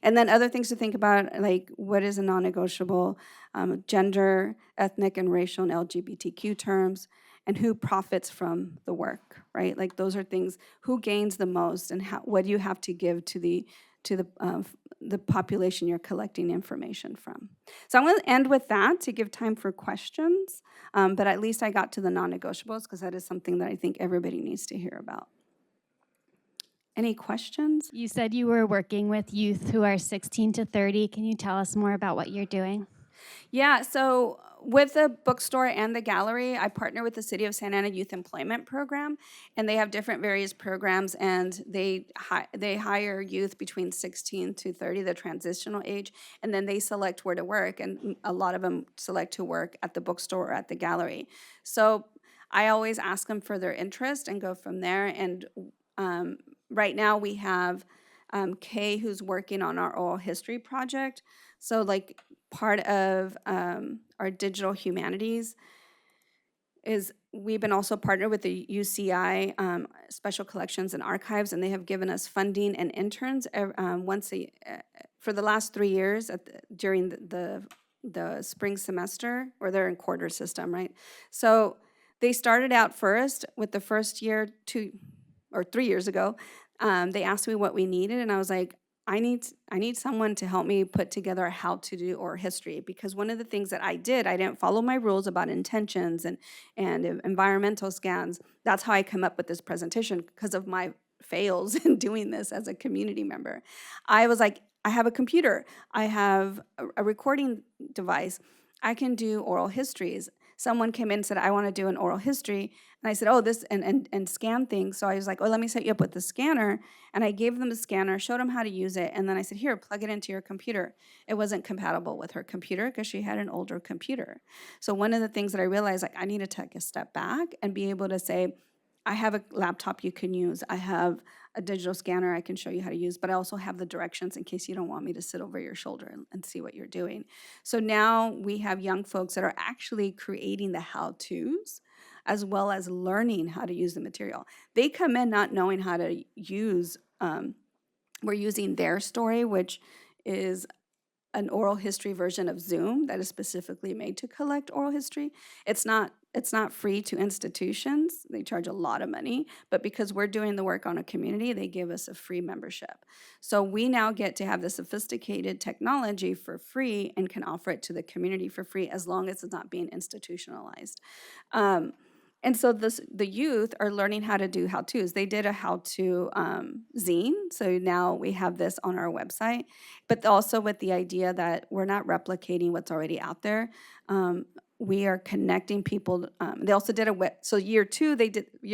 And then other things to think about, like what is a non-negotiable, gender, ethnic and racial and LGBTQ terms, and who profits from the work, right? Like those are things, who gains the most, and what do you have to give to the population you're collecting information from. So I'm going to end with that to give time for questions, but at least I got to the non-negotiables, because that is something that I think everybody needs to hear about. Any questions? You said you were working with youth who are 16 to 30. Can you tell us more about what you're doing? Yeah, so with the bookstore and the gallery, I partner with the City of Santa Ana Youth Employment Program, and they have different various programs, and they hire youth between 16 to 30, the transitional age, and then they select where to work, and a lot of them select to work at the bookstore or at the gallery. So I always ask them for their interest and go from there. And right now we have Kay, who's working on our oral history project. So like part of our digital humanities is we've been also partnered with the UCI Special Collections and Archives, and they have given us funding and interns for the last 3 years during the spring semester, or they're in quarter system, right? So they started out first with the first year, 2 or 3 years ago. They asked me what we needed, and I was like, I need someone to help me put together how to do oral history, because one of the things that I didn't follow my rules about intentions and environmental scans. That's how I come up with this presentation, because of my fails in doing this as a community member. I was like, I have a computer, I have a recording device, I can do oral histories. Someone came in and said, I want to do an oral history. And I said, oh, this, and scan things. So I was like, oh, let me set you up with the scanner. And I gave them the scanner, showed them how to use it. And then I said, here, plug it into your computer. It wasn't compatible with her computer because she had an older computer. So one of the things that I realized, like, I need to take a step back and be able to say, I have a laptop you can use. I have a digital scanner I can show you how to use, but I also have the directions in case you don't want me to sit over your shoulder and see what you're doing. So now we have young folks that are actually creating the how-tos as well as learning how to use the material. They come in not knowing how to use, we're using their story, which is an oral history version of Zoom that is specifically made to collect oral history. It's not free to institutions. They charge a lot of money, but because we're doing the work on a community, they give us a free membership. So we now get to have the sophisticated technology for free and can offer it to the community for free as long as it's not being institutionalized. And so the youth are learning how to do how-tos. They did a how-to zine, so now we have this on our website, but also with the idea that we're not replicating what's already out there. We are connecting people. They also did so year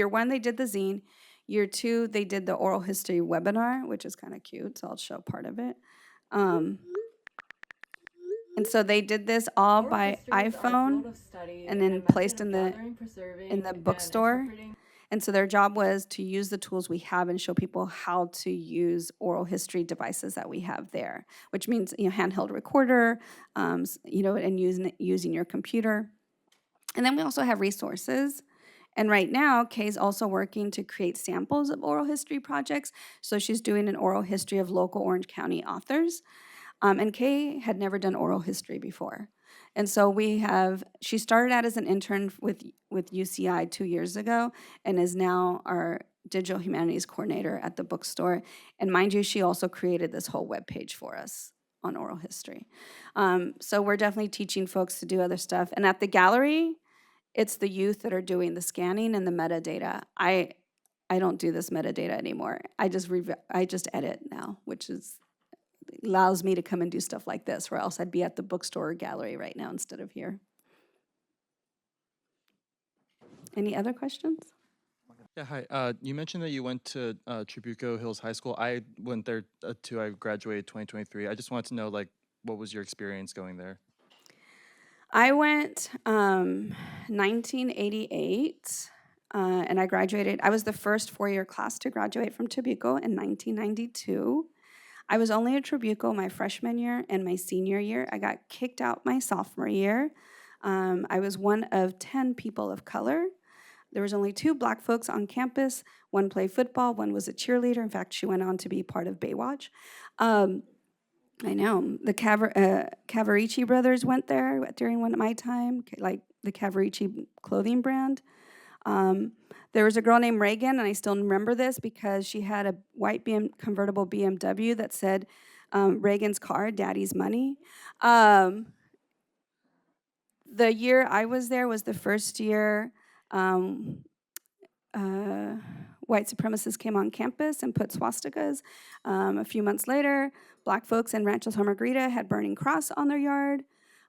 one, they did the zine. Year 2, they did the oral history webinar, which is kind of cute, so I'll show part of it. And so they did this all Oral by history is the art's iPhone mode of study and and a then method placed of in gathering, preserving, the and bookstore. interpreting. And so their job was to use the tools we have and show people how to use oral history devices that we have there, which means, handheld recorder, and using your computer. And then we also have resources. And right now, Kay's also working to create samples of oral history projects. So she's doing an oral history of local Orange County authors. And Kay had never done oral history before. And so she started out as an intern with UCI 2 years ago and is now our digital humanities coordinator at the bookstore. And mind you, she also created this whole webpage for us on oral history. So we're definitely teaching folks to do other stuff. And at the gallery, it's the youth that are doing the scanning and the metadata. I don't do this metadata anymore. I just edit now, which allows me to come and do stuff like this, or else I'd be at the bookstore or gallery right now instead of here. Any other questions? Yeah, hi. You mentioned that you went to Trabuco Hills High School. I went there too. I graduated 2023. I just wanted to know, what was your experience going there? I went 1988, and I graduated. I was the first four-year class to graduate from Trabuco in 1992. I was only at Trabuco my freshman year and my senior year. I got kicked out my sophomore year. I was one of 10 people of color. There was only 2 black folks on campus. One played football, one was a cheerleader. In fact, she went on to be part of Baywatch. I know. The Cavarici brothers went there during one of my time, like the Cavarici clothing brand. There was a girl named Reagan, and I still remember this because she had a white convertible BMW that said, Reagan's car, daddy's money. The year I was there was the first year white supremacists came on campus and put swastikas. A few months later, black folks in Rancho Santa Margarita had Burning Cross on their yard.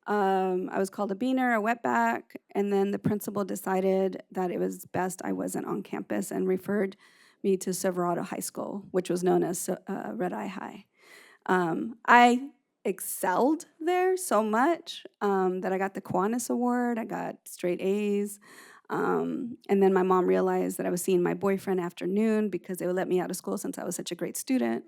I was called a beaner, a wetback, and then the principal decided that it was best I wasn't on campus and referred me to Silverado High School, which was known as Red Eye High. I excelled there so much that I got the Kiwanis Award. I got straight A's. And then my mom realized that I was seeing my boyfriend after noon because they would let me out of school since I was such a great student.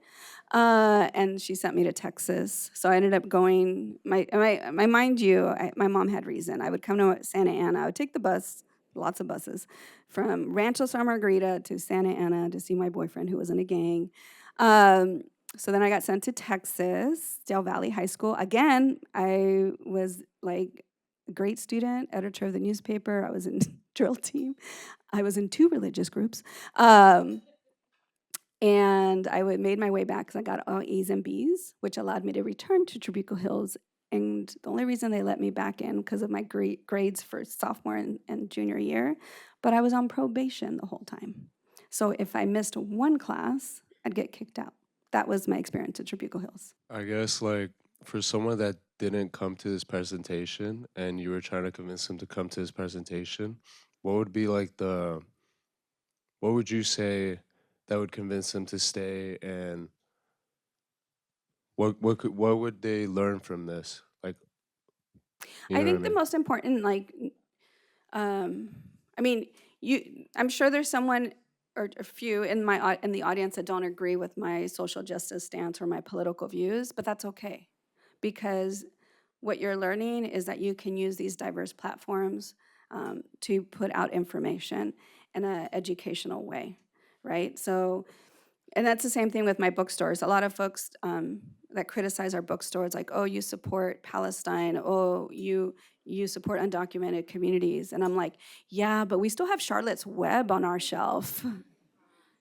And she sent me to Texas. So I ended up going, mind you, my mom had reason. I would come to Santa Ana. I would take the bus, lots of buses, from Rancho Santa Margarita to Santa Ana to see my boyfriend who was in a gang. So then I got sent to Texas, Del Valley High School. Again, I was like a great student, editor of the newspaper. I was in drill team. I was in 2 religious groups. And I made my way back because I got all A's and B's, which allowed me to return to Tribuco Hills. And the only reason they let me back in because of my grades for sophomore and junior year, but I was on probation the whole time. So if I missed one class, I'd get kicked out. That was my experience at Tribuco Hills. I guess like for someone that didn't come to this presentation and you were trying to convince them to come to this presentation, what would be like what would you say that would convince them to stay, and what would they learn from this? Like, you know I what I think the mean? most important, I mean, I'm sure there's someone or a few in the audience that don't agree with my social justice stance or my political views, but that's okay, because what you're learning is that you can use these diverse platforms to put out information in an educational way, right? So, and that's the same thing with my bookstores. A lot of folks that criticize our bookstores, like, oh, you support Palestine, oh, you support undocumented communities. And I'm like, yeah, but we still have Charlotte's Web on our shelf,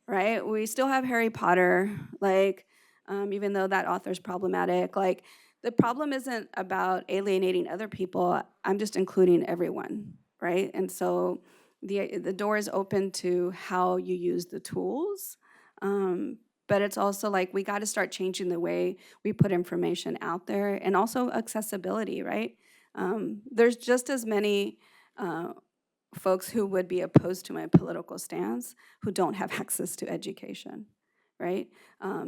right? We still have Harry Potter, like, even though that author's problematic. Like, the problem isn't about alienating other people. I'm just including everyone, right? And so the door is open to how you use the tools. But it's also like we got to start changing the way we put information out there, and also accessibility, right? There's just as many folks who would be opposed to my political stance who don't have access to education, right?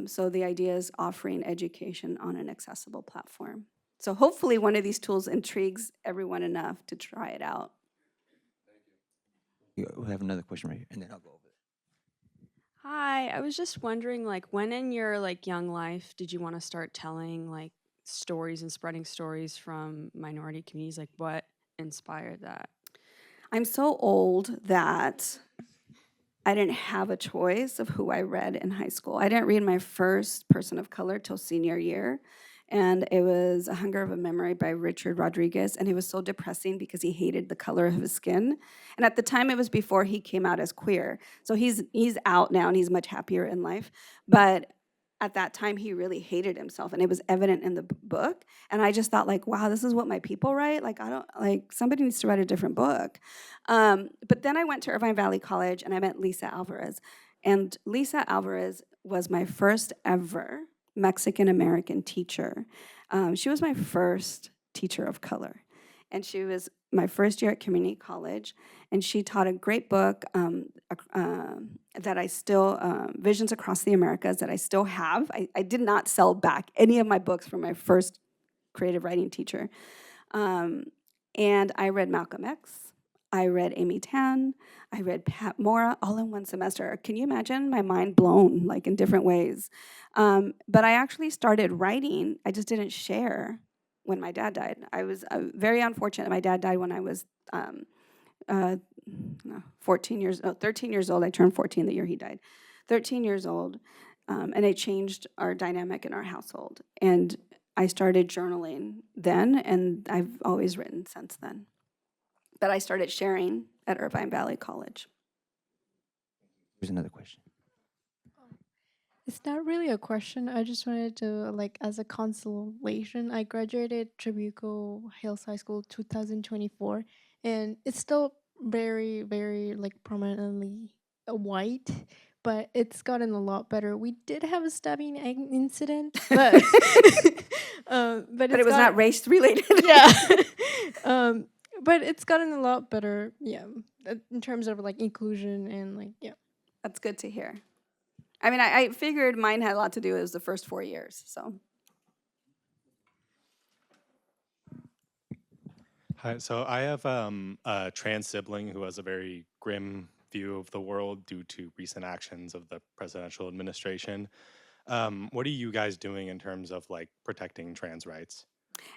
So the idea is offering education on an accessible platform. So hopefully one of these tools intrigues everyone enough to try it out. We have another question right here, and then I'll go over it. Hi, I was just wondering, like, when in your like young life did you want to start telling like stories and spreading stories from minority communities? Like, what inspired that? I'm so old that I didn't have a choice of who I read in high school. I didn't read my first person of color till senior year. And it was A Hunger of a Memory by Richard Rodriguez. And it was so depressing because he hated the color of his skin. And at the time, it was before he came out as queer. So he's out now and he's much happier in life. But at that time, he really hated himself. And it was evident in the book. And I just thought, like, wow, this is what my people write? Like, I don't, like, somebody needs to write a different book. But then I went to Irvine Valley College and I met Lisa Alvarez. And Lisa Alvarez was my first ever Mexican-American teacher. She was my first teacher of color. And she was my first year at community college. And she taught a great book that I still, Visions Across the Americas, that I still have. I did not sell back any of my books from my first creative writing teacher. And I read Malcolm X. I read Amy Tan. I read Pat Mora all in one semester. Can you imagine my mind blown, like in different ways? But I actually started writing. I just didn't share when my dad died. I was very unfortunate. My dad died when I was 13 years old. I turned 14 the year he died. 13 years old. And it changed our dynamic in our household. And I started journaling then, and I've always written since then. But I started sharing at Irvine Valley College. Here's another question. It's not really a question. I just wanted to, like, as a consolation, I graduated Tribuco Hills High School 2024, and it's still very, very, like, prominently white. but it's gotten a lot better. We did have a stabbing incident, but But it's it was not got- race related. yeah. But it's gotten a lot better, yeah, in terms of like inclusion and like yeah. That's good to hear. I mean, I figured mine had a lot to do with the first 4 years. So Hi, so I have a trans sibling who has a very grim view of the world due to recent actions of the presidential administration. What are you guys doing in terms of like protecting trans rights?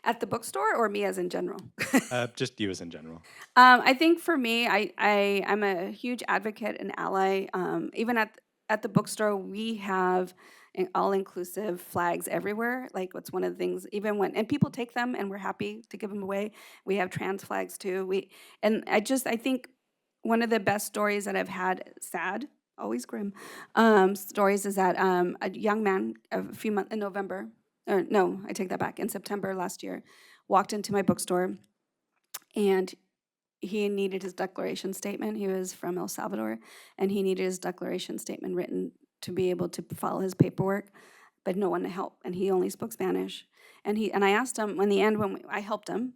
at the bookstore or me as in general? Just you as in general. I think for me, I'm a huge advocate and ally. Even at the bookstore, we have all-inclusive flags everywhere. Like, what's one of the things, even when, and people take them and we're happy to give them away. We have trans flags too. I think one of the best stories that I've had, sad, always grim, stories is that a young man a few months in November, or no, I take that back, in September last year, walked into my bookstore and he needed his declaration statement. He was from El Salvador, and he needed his declaration statement written to be able to follow his paperwork, but no one to help. And he only spoke Spanish. And I asked him in the end I helped him,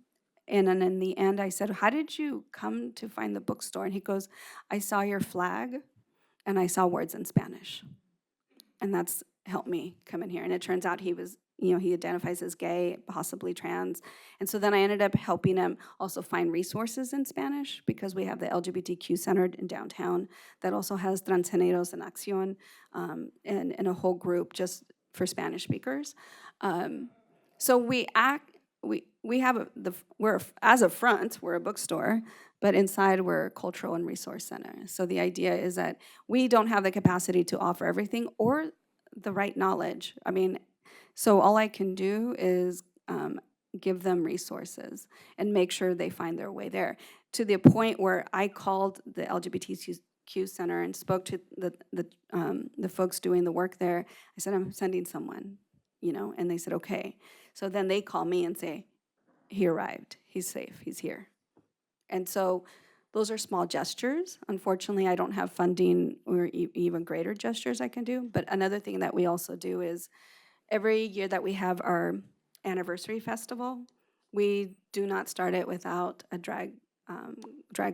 and then in the end I said, "How did you come to find the bookstore?" And he goes, "I saw your flag, and I saw words in Spanish, and that's helped me come in here." And it turns out he was, he identifies as gay, possibly trans. And so then I ended up helping him also find resources in Spanish, because we have the LGBTQ Center in downtown that also has Transgéneros en Acción, and a whole group just for Spanish speakers. So we have we're, as a front, we're a bookstore, but inside we're a cultural and resource center. So the idea is that we don't have the capacity to offer everything or the right knowledge. I mean, so all I can do is give them resources and make sure they find their way there. To the point where I called the LGBTQ Center and spoke to the folks doing the work there. I said, "I'm sending someone," and they said, "Okay." So then they call me and say, "He arrived. He's safe. He's here." And so those are small gestures. Unfortunately, I don't have funding or even greater gestures I can do. But another thing that we also do is every year that we have our anniversary festival, we do not start it without a drag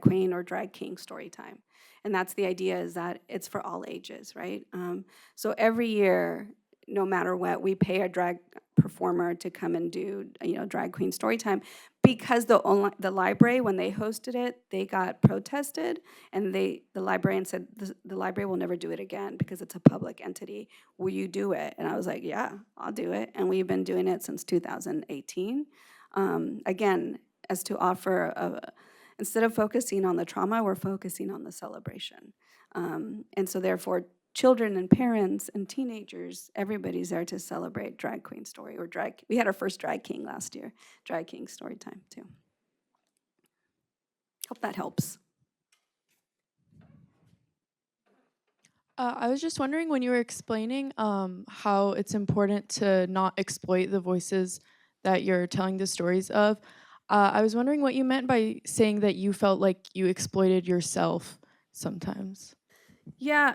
queen or drag king story time. And that's the idea, is that it's for all ages, right? So every year, no matter what, we pay a drag performer to come and do, drag queen story time, because the library, when they hosted it, they got protested, and the librarian said, the library will never do it again because it's a public entity. Will you do it? And I was like, yeah, I'll do it. And we've been doing it since 2018. Again, as to offer instead of focusing on the trauma, we're focusing on the celebration. And so therefore, children and parents and teenagers, everybody's there to celebrate Drag Queen Story, or we had our first Drag King last year, Drag King Story Time too. Hope that helps. I was just wondering, when you were explaining how it's important to not exploit the voices that you're telling the stories of, I was wondering what you meant by saying that you felt like you exploited yourself sometimes. Yeah,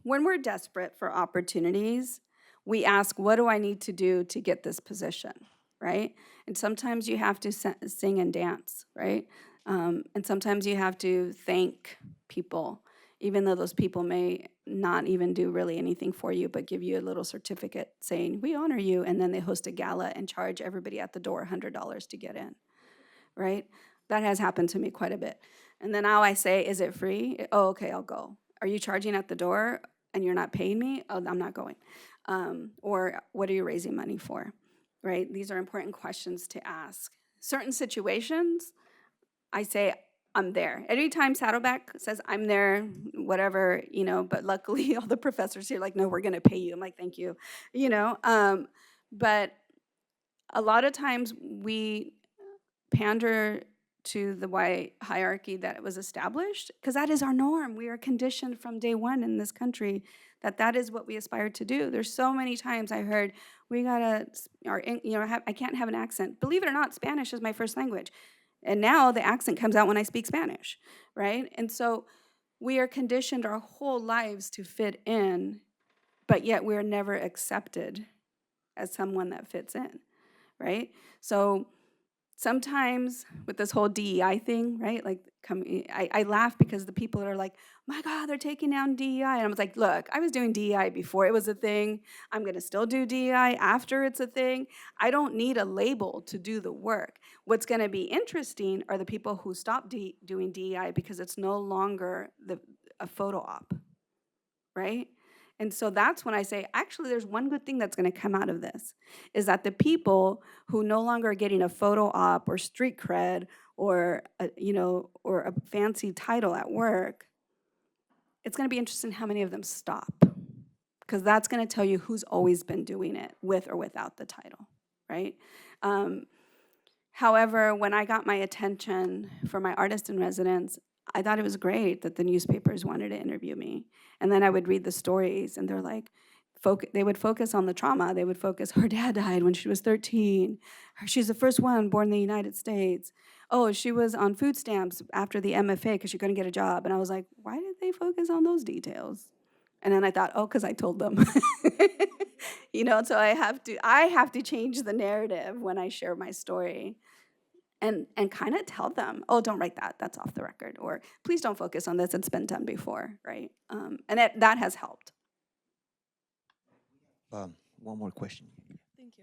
when we're desperate for opportunities, we ask, what do I need to do to get this position, right? And sometimes you have to sing and dance, right? And sometimes you have to thank people, even though those people may not even do really anything for you, but give you a little certificate saying, "We honor you," and then they host a gala and charge everybody at the door $100 to get in, right? That has happened to me quite a bit. And then now I say, "Is it free?" "Oh, okay, I'll go." "Are you charging at the door and you're not paying me?" "Oh, I'm not going." Or what are you raising money for, right? These are important questions to ask. Certain situations, I say, "I'm there." Every time Saddleback says, "I'm there," whatever, but luckily all the professors here are like, "No, we're gonna pay you." I'm like, "Thank you." But a lot of times we pander to the white hierarchy that was established, because that is our norm. We are conditioned from day one in this country that is what we aspire to do. There's so many times I heard, "We gotta, I can't have an accent." Believe it or not, Spanish is my first language. And now the accent comes out when I speak Spanish, right? And so we are conditioned our whole lives to fit in, but yet we're never accepted as someone that fits in, right? So sometimes with this whole DEI thing, right? Like, I laugh because the people that are like, my God, they're taking down DEI. And I was like, look, I was doing DEI before it was a thing. I'm going to still do DEI after it's a thing. I don't need a label to do the work. What's going to be interesting are the people who stop doing DEI because it's no longer a photo op, right? And so that's when I say, actually, there's one good thing that's going to come out of this, is that the people who no longer are getting a photo op or street cred or or a fancy title at work, it's going to be interesting how many of them stop, because that's going to tell you who's always been doing it with or without the title, right? However, when I got my attention for my artist in residence, I thought it was great that the newspapers wanted to interview me. And then I would read the stories, and they're like, they would focus on the trauma. They would focus, her dad died when she was 13. She's the first one born in the United States. Oh, she was on food stamps after the MFA because she couldn't get a job. And I was like, why did they focus on those details? And then I thought, oh, because I told them. So I have to change the narrative when I share my story. And kind of tell them, oh, don't write that. That's off the record. Or please don't focus on this. It's been done before, right? And that has helped. One more question. Thank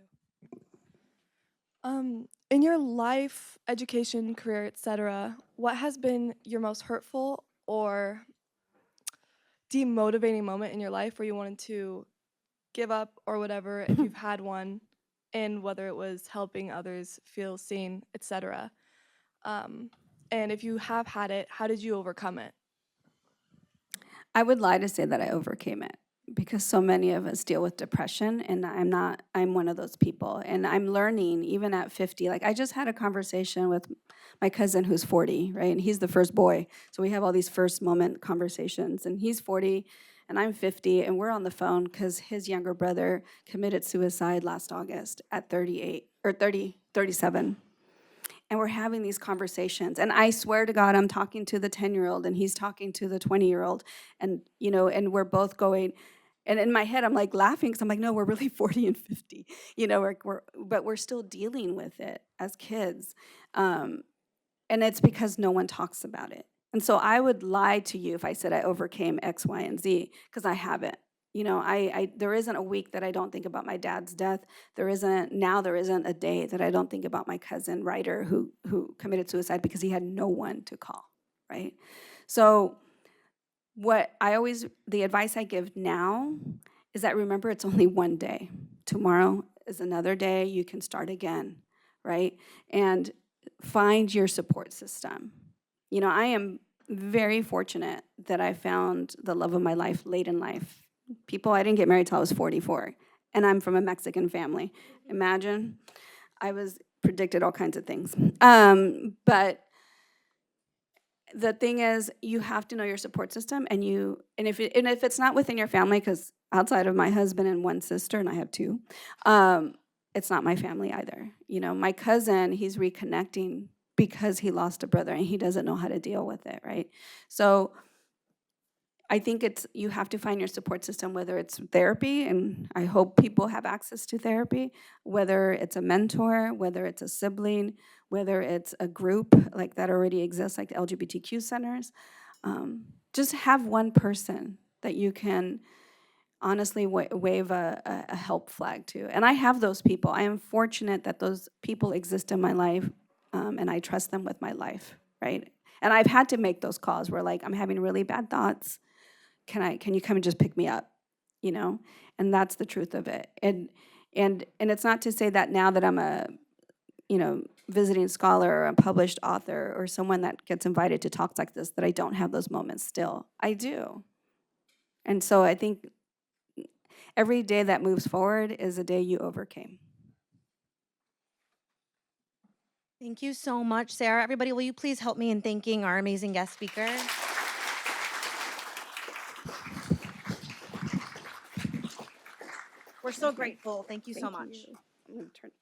you. In your life, education, career, etc., what has been your most hurtful or demotivating moment in your life where you wanted to give up or whatever, if you've had one, and whether it was helping others feel seen, etc.? And if you have had it, how did you overcome it? I would lie to say that I overcame it, because so many of us deal with depression, and I'm one of those people. And I'm learning, even at 50, like I just had a conversation with my cousin who's 40, right? And he's the first boy. So we have all these first moment conversations, and he's 40 and I'm 50, and we're on the phone because his younger brother committed suicide last August at 37. And we're having these conversations. And I swear to God, I'm talking to the 10-year-old and he's talking to the 20-year-old. And, and we're both going, and in my head, I'm like laughing because I'm like, no, we're really 40 and 50. But we're still dealing with it as kids. And it's because no one talks about it. And so I would lie to you if I said I overcame X, Y, and Z, because I haven't. There isn't a week that I don't think about my dad's death. There isn't a day that I don't think about my cousin Ryder who committed suicide because he had no one to call, right? So the advice I give now is that, remember, it's only one day. Tomorrow is another day. You can start again, right? And find your support system. I am very fortunate that I found the love of my life late in life. I didn't get married till I was 44, and I'm from a Mexican family. Imagine, I was predicted all kinds of things. But the thing is, you have to know your support system, and if it's not within your family, because outside of my husband and one sister, and I have two, it's not my family either. My cousin, he's reconnecting because he lost a brother, and he doesn't know how to deal with it, right? So I think you have to find your support system, whether it's therapy, and I hope people have access to therapy, whether it's a mentor, whether it's a sibling, whether it's a group like that already exists, like the LGBTQ centers. Just have one person that you can honestly wave a help flag to. And I have those people. I am fortunate that those people exist in my life, and I trust them with my life, right? And I've had to make those calls where, like, I'm having really bad thoughts. Can you come and just pick me up, And that's the truth of it. And it's not to say that now that I'm a, visiting scholar or a published author or someone that gets invited to talks like this, that I don't have those moments still. I do. And so I think every day that moves forward is a day you overcame. Thank you so much, Sarah. Everybody, will you please help me in thanking our amazing guest speaker? We're so grateful. Thank you so much. I'm going to turn.